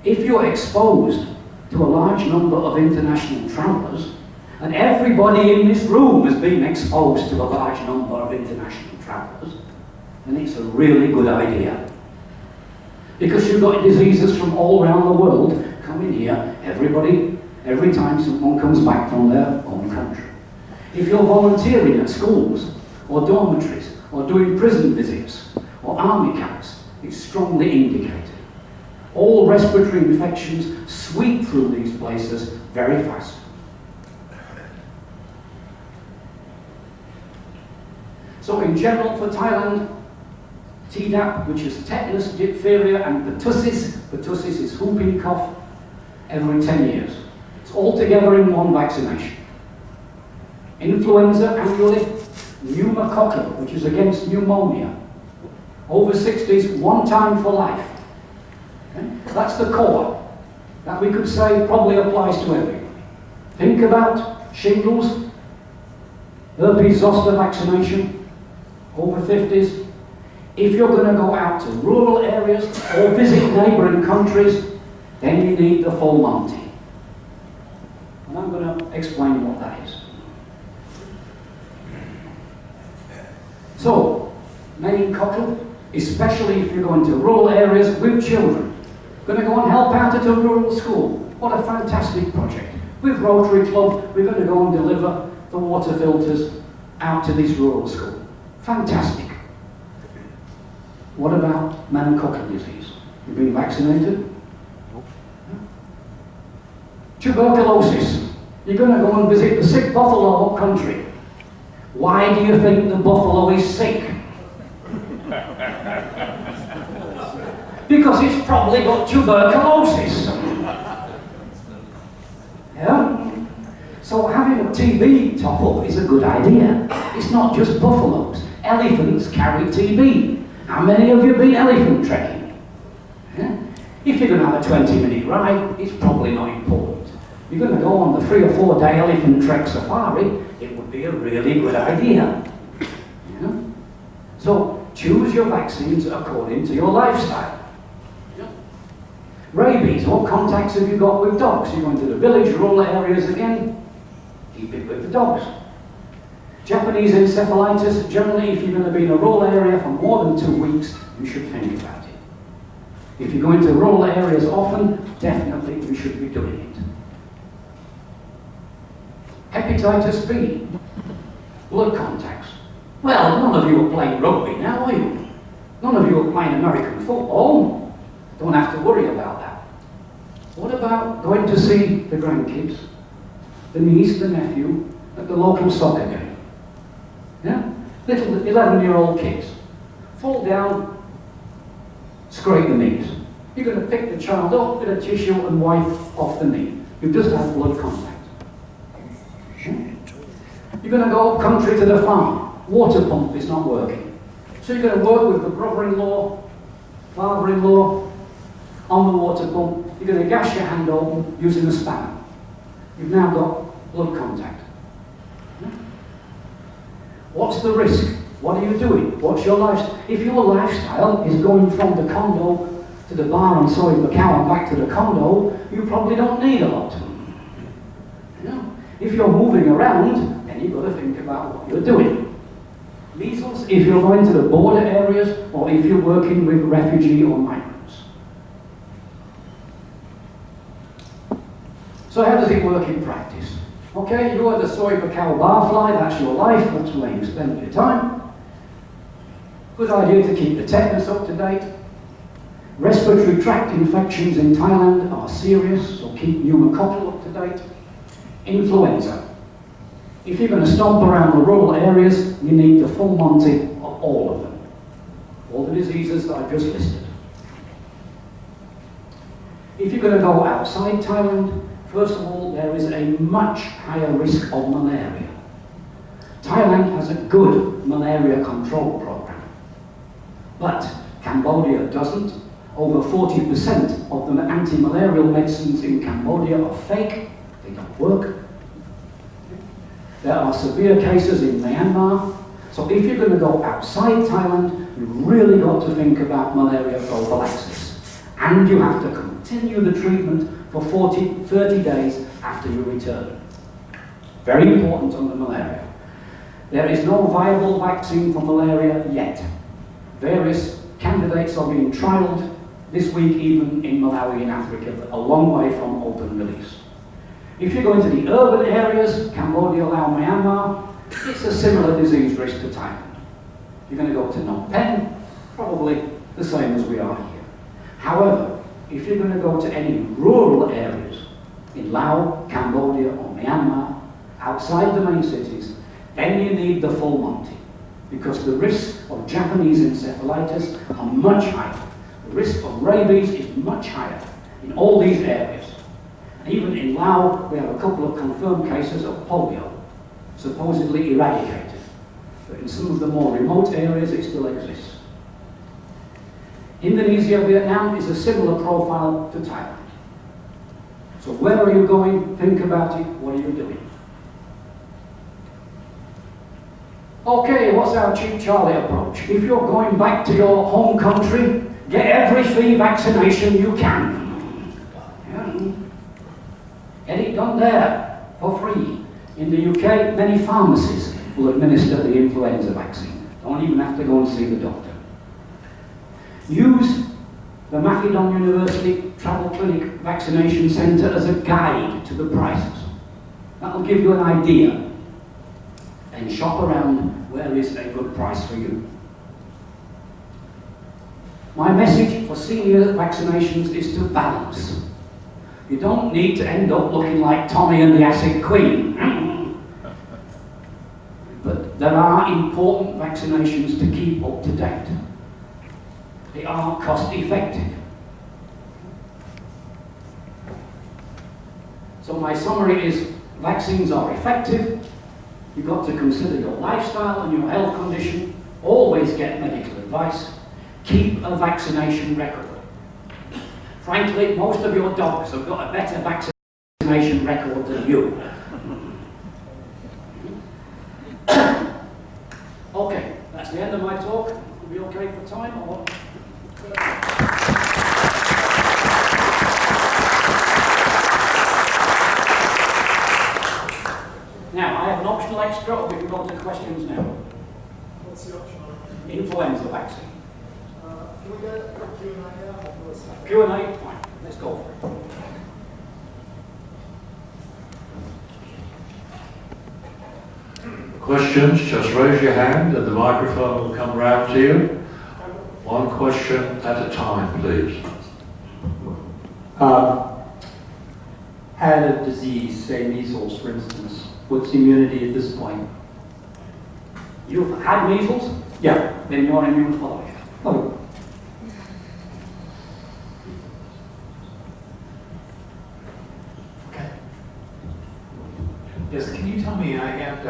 If you're exposed to a large number of international travellers, and everybody in this room has been exposed to a large number of international travellers, then it's a really good idea. Because you've got diseases from all around the world coming here, every time someone comes back from their own country. If you're volunteering at schools, or dormitories, or doing prison visits, or army camps, it's strongly indicated. All respiratory infections sweep through these places very fast. So in general for Thailand, Tdap, which is tetanus, diphtheria, and pertussis. Pertussis is whooping cough, every 10 years. It's all together in one vaccination. Influenza annually, pneumococcal, which is against pneumonia. Over 60s, one time for life. Okay? That's the core. That we could say probably applies to everyone. Think about shingles, herpes zoster vaccination, over 50s. If you're going to go out to rural areas or visit neighbouring countries, then you need the full Monty. And I'm going to explain what that is. So, meningococcal, especially if you're going to rural areas with children. Going to go and help out at a rural school. What a fantastic project. With Rotary Club, we're going to go and deliver the water filters out to this rural school. Fantastic. What about meningococcal disease? You've been vaccinated? Nope. Tuberculosis. You're going to go and visit the sick buffalo up country. Why do you think the buffalo is sick? Because it's probably got tuberculosis. Yeah? So having a TB top-up is a good idea. It's not just buffaloes. Elephants carry TB. How many of you been elephant trekking? Yeah? If you're going to have a 20-minute ride, it's probably not important. You're going to go on the 3 or 4 day elephant trek safari, it would be a really good idea. Yeah? So choose your vaccines according to your lifestyle. Yeah? Rabies, what contacts have you got with dogs? You're going to the village, rural areas again, keep it with the dogs. Japanese encephalitis, generally if you're going to be in a rural area for more than 2 weeks, you should think about it. If you're going to rural areas often, definitely you should be doing it. Hepatitis B, blood contacts. Well, none of you are playing rugby now, are you? None of you are playing American football. Don't have to worry about that. What about going to see the grandkids, the niece, the nephew, at the local soccer game? Yeah? Little 11-year-old kids. Fall down, scrape the knees. You're going to pick the child up with a tissue and wipe off the knee. You've just had blood contact. You're going to go up country to the farm. Water pump is not working. So you're going to work with the brother-in-law, father-in-law on the water pump. You're going to gash your hand open using a spanner. You've now got blood contact. What's the risk? What are you doing? What's your lifestyle? If your lifestyle is going from the condo to the bar and sawing the cow and back to the condo, you probably don't need a lot. If you're moving around, then you've got to think about what you're doing. Measles, if you're going to the border areas or if you're working with refugee or migrants. So how does it work in practice? Okay, you are the soy cacao barfly, that's your life, that's where you spend your time. Good idea to keep the tetanus up to date. Respiratory tract infections in Thailand are serious, so keep pneumococcal up to date. Influenza. If you're going to stomp around the rural areas, you need the full Monty of all of them. All the diseases that I've just listed. If you're going to go outside Thailand, first of all, there is a much higher risk of malaria. Thailand has a good malaria control program, but Cambodia doesn't. Over 40% of the anti-malarial medicines in Cambodia are fake, they don't work. There are severe cases in Myanmar, so if you're going to go outside Thailand, you've really got to think about malaria prophylaxis. And you have to continue the treatment for 30 days after you return. Very important on the malaria. There is no viable vaccine for malaria yet. Various candidates are being trialled this week, even in Malawi in Africa, a long way from open release. If you're going to the urban areas, Cambodia, Laos, Myanmar, it's a similar disease risk to Thailand. You're going to go to Phnom Penh, probably the same as we are here. However, if you're going to go to any rural areas in Laos, Cambodia or Myanmar, outside the main cities, then you need the full Monty, because the risk of Japanese encephalitis are much higher. The risk of rabies is much higher in all these areas. Even in Laos, we have a couple of confirmed cases of polio, supposedly eradicated. But in some of the more remote areas, it still exists. Indonesia, Vietnam is a similar profile to Thailand. So where are you going? Think about it. What are you doing? Okay, what's our Cheap Charlie approach? If you're going back to your home country, get every free vaccination you can. Get it done there for free. In the UK, many pharmacies will administer the influenza vaccine. Don't even have to go and see the doctor. Use the Macedon University Travel Clinic Vaccination Centre as a guide to the prices. That'll give you an idea. And shop around where is a good price for you. My message for senior vaccinations is to balance. You don't need to end up looking like Tommy and the Acid Queen. But there are important vaccinations to keep up to date. They are cost effective. So my summary is, vaccines are effective. You've got to consider your lifestyle and your health condition. Always get medical advice. Keep a vaccination record. Frankly, most of your dogs have got a better vaccination record than you. Okay, that's the end of my talk. Will be okay for time or? Now, I have an optional extra, or we can go to questions now. What's the option? Influenza vaccine. Can we get a Q&A now? Q&A? Fine. Let's go for it. Questions, just raise your hand and the microphone will come round to you. One question at a time, please. had a disease, say measles, for instance, what's immunity at this point? You've had measles? Yeah. Then you're immune for life. Oh. Okay. Yes, can you tell me, I had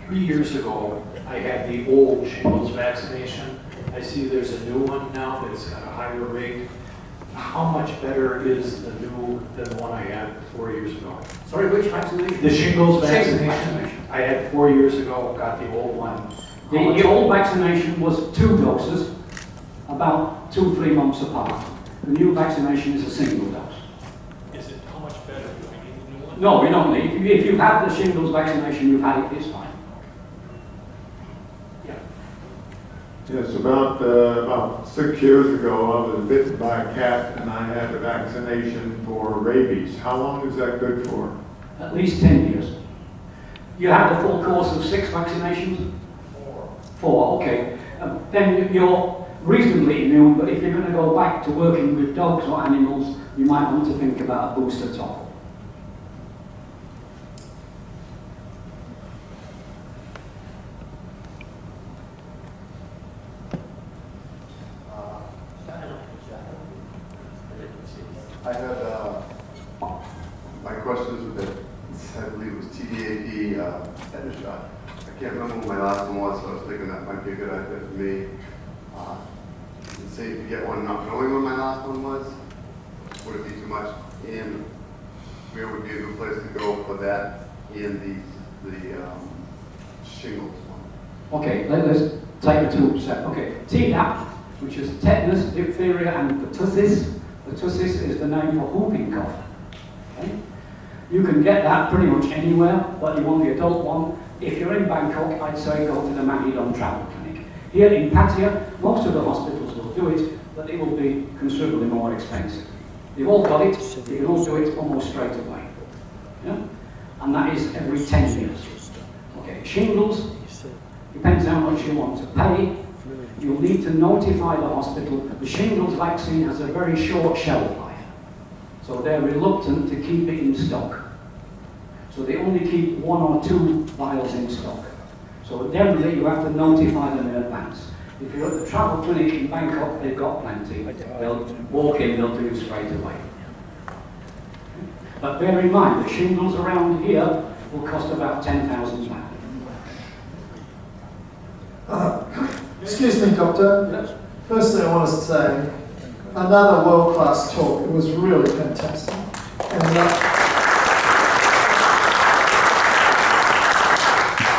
3 years ago, I had the old shingles vaccination. I see there's a new one now that's got a higher rate. How much better is the new than the one I had 4 years ago? Sorry, which vaccination? The shingles Shingles vaccination. I had 4 years ago, got the old one. The old vaccination was 2 doses, about 2-3 months apart. The new vaccination is a single dose. Is it, how much better? Do I need a new one? No, we don't need. If you've had the shingles vaccination, you've had it, it's fine. Yeah. Yes, about 6 years ago, I was bitten by a cat and I had a vaccination for rabies. How long is that good for? At least 10 years. You had the full course of 6 vaccinations? 4, okay. Then you're reasonably immune, but if you're going to go back to working with dogs or animals, you might want to think about a booster top. I had, my question was that, I believe it was TDAP tetanus shot. I can't remember what my last one was, so I was thinking that might be a good idea for me. Is it safe to get one not knowing when my last one was? Would it be too much? And where would be a good place to go for that and the shingles one? Okay, let's take a 2-step. Okay, Tdap, which is tetanus, diphtheria, and pertussis. Pertussis is the name for whooping cough. Okay? You can get that pretty much anywhere, but you want the adult one. If you're in Bangkok, I'd say go to the Mahidol Travel Clinic. Here in Pattaya, most of the hospitals will do it, but it will be considerably more expensive. You've all got it, you can all do it almost straight away. Yeah? And that is every 10 years. Okay, shingles, depends how much you want to pay. You'll need to notify the hospital. The shingles vaccine has a very short shelf life, so they're reluctant to keep it in stock. So they only keep 1 or 2 vials in stock. So generally you have to notify them in advance. If you're at the travel clinic in Bangkok, they've got plenty. They'll walk in, they'll do it straight away. But bear in mind, the shingles around here will cost about £10,000. Excuse me, Doctor. Yes. Firstly, I want to say, another world-class talk. It was really fantastic. And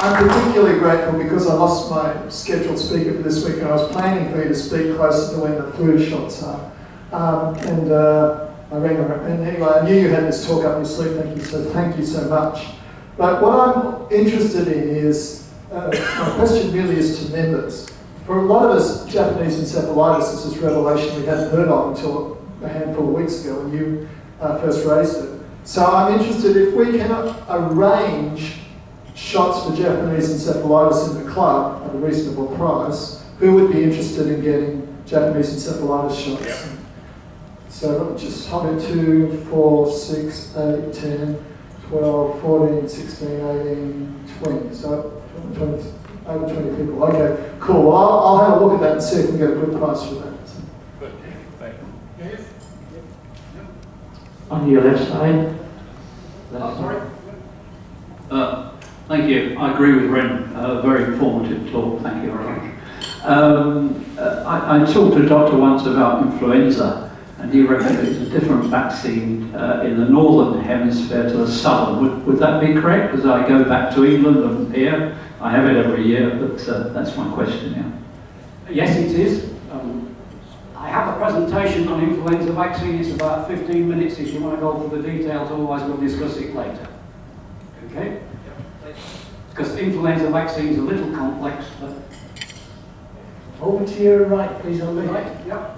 I'm particularly grateful because I lost my scheduled speaker for this week and I was planning for you to speak closer to when the flu shots are. I rang her, and anyway, I knew you had this talk up your sleeve, thank you so much. But what I'm interested in is, my question really is to members. For a lot of us, Japanese encephalitis is this revelation we hadn't heard of until a handful of weeks ago when you first raised it. So I'm interested if we can arrange shots for Japanese encephalitis in the club at a reasonable price. Who would be interested in getting Japanese encephalitis shots? Yep. So just 2, 4, 6, 8, 10, 12, 14, 16, 18, 20. So 20, over 20 people. Okay, cool. Well, I'll have a look at that and see if we can get a good price for that. Good, thank you. Yes? On your left side. Sorry? Thank you. I agree with Ren. Very informative talk. Thank you very much. I talked to a doctor once about influenza, and he reckoned it's a different vaccine in the northern hemisphere to the southern. Would that be correct? Because I go back to England and here, I have it every year, but that's my question now. Yes, it is. I have a presentation on influenza vaccine. It's about 15 minutes if you want to go through the details, otherwise we'll discuss it later. Okay? Because influenza vaccine is a little complex, but... Over to your right, please, on the Right, yep.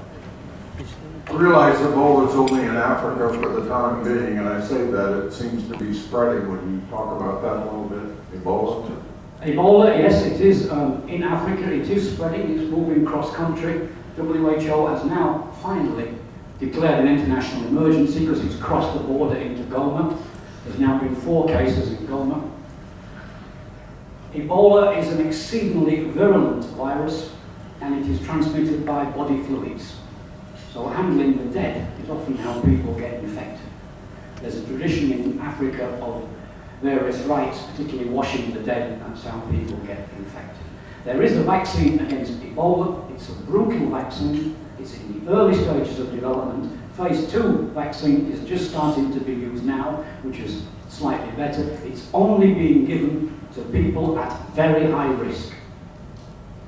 I realize Ebola is only in Africa for the time being, and I say that it seems to be spreading. Would you talk about that a little bit? Ebola? Ebola, yes, it is in Africa. It is spreading. It's moving cross-country. WHO has now finally declared an international emergency because it's crossed the border into Goma. There's now been 4 cases in Goma. Ebola is an exceedingly virulent virus, and it is transmitted by body fluids. So handling the dead is often how people get infected. There's a tradition in Africa of various rites, particularly washing the dead, and that's how people get infected. There is a vaccine against Ebola. It's a brutal vaccine. It's in the early stages of development. Phase 2 vaccine is just starting to be used now, which is slightly better. It's only being given to people at very high risk.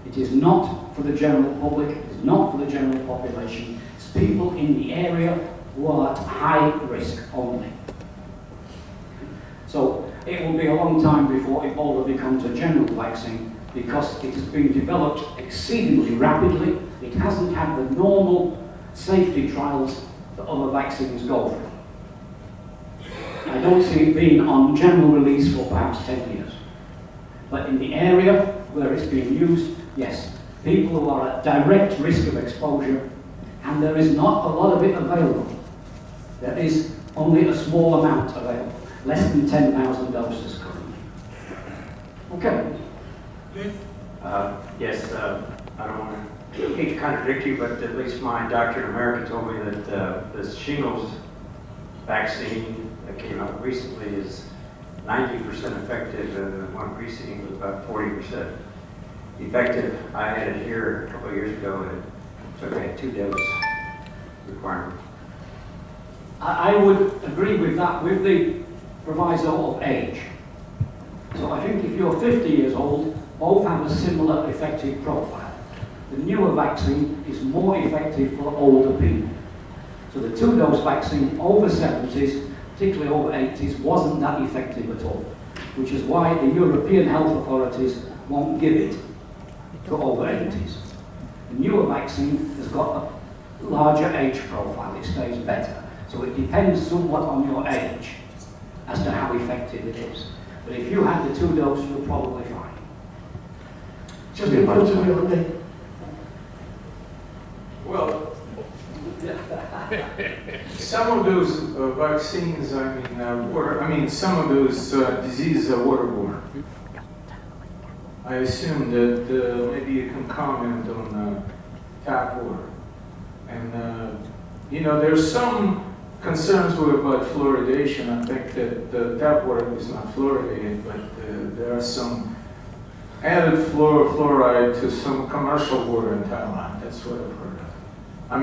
It is not for the general public, it is not for the general population. It's people in the area who are at high risk only. So it will be a long time before Ebola becomes a general vaccine, because it has been developed exceedingly rapidly. It hasn't had the normal safety trials that other vaccines go through. I don't see it being on general release for perhaps 10 years. But in the area where it's being used, yes, people who are at direct risk of exposure, and there is not a lot of it available. There is only a small amount available, less than 10,000 doses currently. Okay. Yes, I don't want to contradict you, but at least my doctor in America told me that the shingles vaccine that came out recently is 90% effective, and one preceding was about 40% effective. I had it here a couple of years ago, and it took a 2-dose requirement. I would agree with that, with the proviso of age. So I think if you're 50 years old, both have a similar effective profile. The newer vaccine is more effective for older people. So the 2-dose vaccine over 70s, particularly over 80s, wasn't that effective at all, which is why the European health authorities won't give it to over 80s. The newer vaccine has got a larger age profile, it stays better. So it depends somewhat on your age as to how effective it is. But if you had the 2-dose, you're probably fine. Just in front of you, Well, some of those vaccines, some of those diseases are waterborne. I assume that maybe you can comment on tap water. And, there's some concerns about fluoridation. I think that the tap water is not fluoridated, but there are some added fluoride to some commercial water in Thailand. That's what I've heard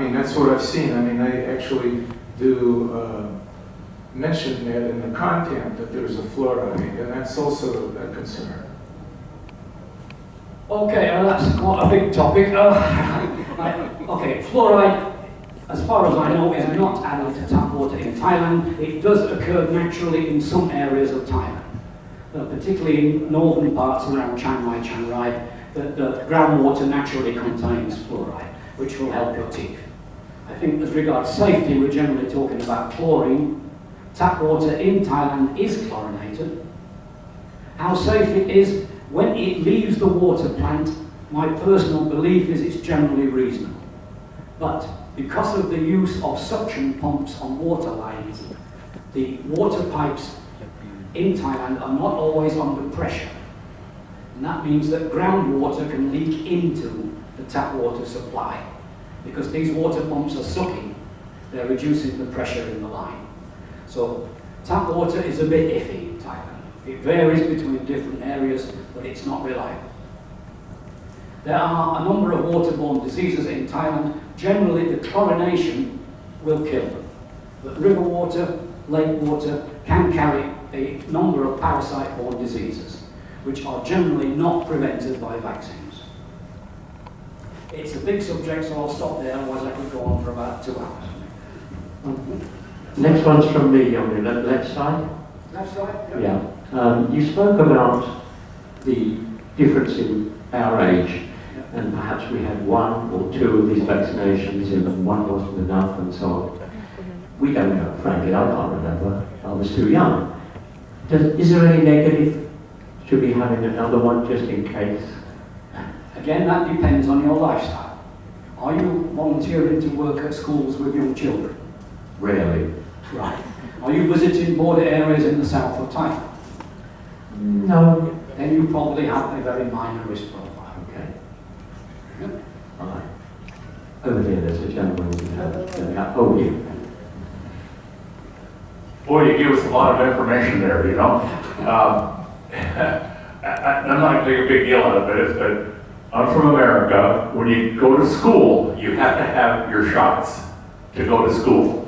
of. That's what I've seen. I actually do mention that in the content that there's a fluoride, and that's also a concern. Okay, that's quite a big topic. Okay, fluoride, as far as I know, is not added to tap water in Thailand. It does occur naturally in some areas of Thailand, particularly in northern parts around Chiang Mai, Chiang Rai. The groundwater naturally contains fluoride, which will help your teeth. I think as regards safety, we're generally talking about chlorine. Tap water in Thailand is chlorinated. How safe it is when it leaves the water plant, my personal belief is it's generally reasonable. But because of the use of suction pumps on water lines, the water pipes in Thailand are not always under pressure. And that means that groundwater can leak into the tap water supply. Because these water pumps are sucking, they're reducing the pressure in the line. So tap water is a bit iffy in Thailand. It varies between different areas, but it's not reliable. There are a number of waterborne diseases in Thailand. Generally, the chlorination will kill them. But river water, lake water can carry a number of parasite-borne diseases, which are generally not prevented by vaccines. It's a big subject, so I'll stop there, otherwise I could go on for about 2 hours. Next one's from me on the left side. Left side? Yeah. You spoke about the difference in our age, and perhaps we had 1 or 2 of these vaccinations and one wasn't enough and so on. We don't know, frankly, I can't remember. I was too young. Is there any negative to be having another one just in case? Again, that depends on your lifestyle. Are you volunteering to work at schools with young children? Rarely. Right. Are you visiting border areas in the south of Thailand? No. Then you probably have a very minor risk profile. Okay. Yep. All right. Over there, there's a gentleman. Oh, you. Boy, you give us a lot of information there, you know. I'm not going to make a big deal out of it, but I'm from America. When you go to school, you have to have your shots to go to school.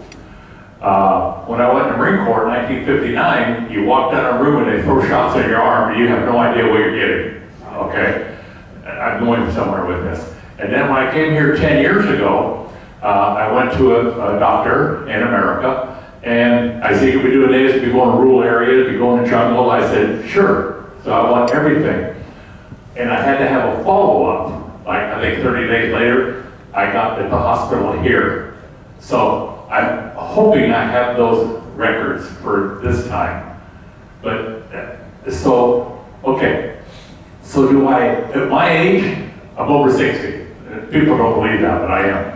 When I went in the Marine Corps in 1959, you walk down a room and they throw shots in your arm and you have no idea what you're getting, okay? I'm going somewhere with this. And then when I came here 10 years ago, I went to a doctor in America, and I said, you'll be doing this, be going to rural areas, be going to jungle. I said, sure. So I want everything. And I had to have a follow-up. Like, I think 30 days later, I got at the hospital here. So I'm hoping I have those records for this time. But, so, okay. So do I, at my age, I'm over 60. People don't believe that, but I am.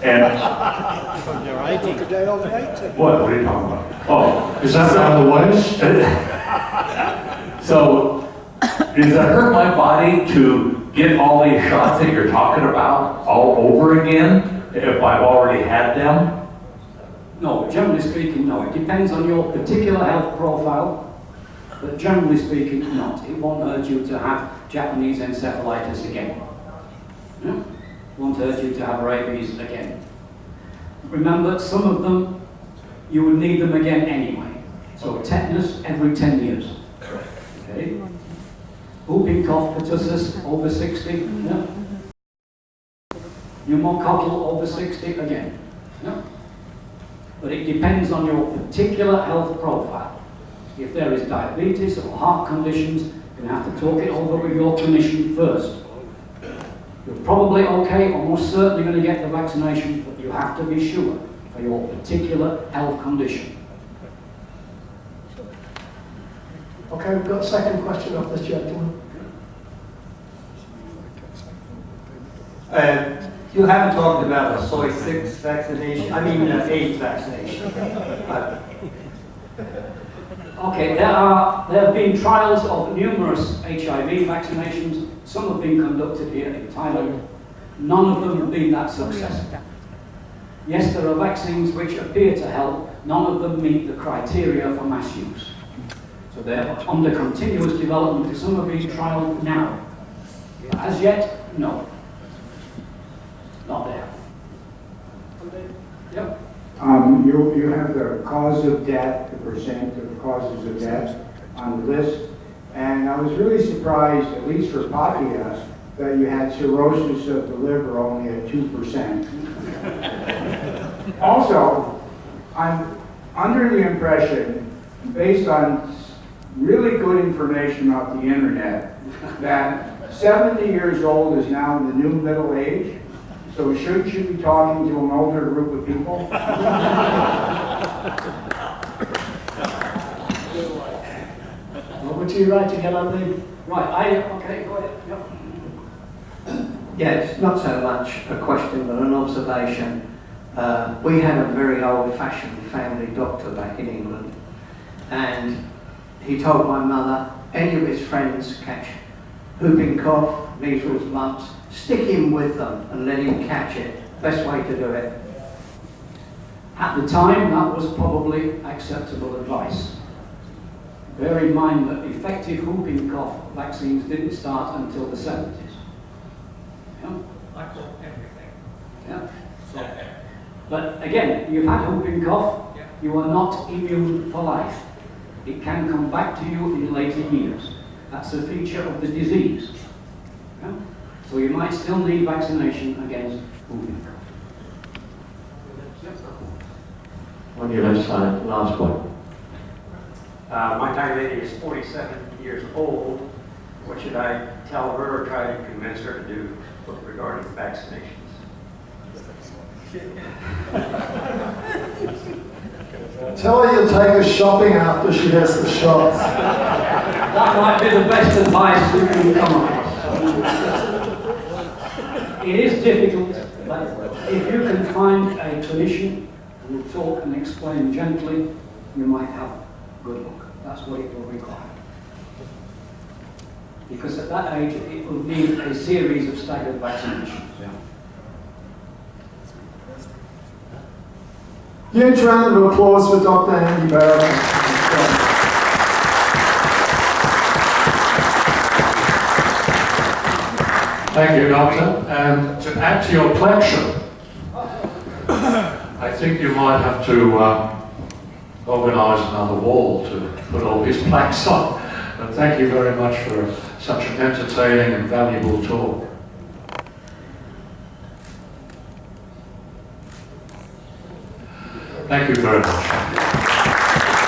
And You're 80. Today over 80. what are you talking about? Oh, Is that on the waist? So, does it hurt my body to get all these shots that you're talking about all over again if I've already had them? No, generally speaking, no. It depends on your particular health profile, but generally speaking, not. It won't urge you to have Japanese encephalitis again. Yeah? Won't urge you to have rabies again. Remember, some of them, you would need them again anyway. So tetanus every 10 years. Okay? Whooping cough, pertussis, over 60. Yeah? Pneumococcal, over 60 again. Yeah? But it depends on your particular health profile. If there is diabetes or heart conditions, you're going to have to talk it over with your clinician first. You're probably okay, almost certainly going to get the vaccination, but you have to be sure for your particular health condition. Okay, we've got a second question off this gentleman. You haven't talked about a soy 6 vaccination, AIDS vaccination. Okay, there have been trials of numerous HIV vaccinations. Some have been conducted here in Thailand. None of them have been that successful. Yes, there are vaccines which appear to help. None of them meet the criteria for mass use. So they're under continuous development. Some are being trialed now. As yet, no. Not there. Yep. You have the cause of death, the percent of causes of death on the list. And I was really surprised, at least for Patia, that you had cirrhosis of the liver only at 2%. Also, I'm under the impression, based on really good information off the internet, that 70 years old is now the new middle age. So shouldn't you be talking to an older group of people? What would you write again on the... Right, okay, go ahead. Yep. Yeah, it's not so much a question but an observation. We had a very old-fashioned family doctor back in England, and he told my mother, any of his friends catch whooping cough, measles, mumps, stick him with them and let him catch it. Best way to do it. At the time, that was probably acceptable advice. Bear in mind that effective whooping cough vaccines didn't start until the 70s. Yeah? I call everything. Yeah. So, but again, you've had whooping cough, you are not immune for life. It can come back to you in later years. That's a feature of the disease. Yeah? So you might still need vaccination against whooping cough. On your left side, last one. My Thai lady is 47 years old. What should I tell her or try to convince her to do regarding vaccinations? Tell her you'll take her shopping after she has the shots. That might be the best advice we can come up with. It is difficult, but if you can find a clinician who will talk and explain gently, you might have good luck. That's what it will require. Because at that age, it will need a series of staggered vaccinations. Yeah. Huge round of applause for Dr. Andy Barrow. Thank you, Doctor. And to add to your collection, I think you might have to organise another wall to put all these plaques on. But thank you very much for such an entertaining and valuable talk. Thank you very much.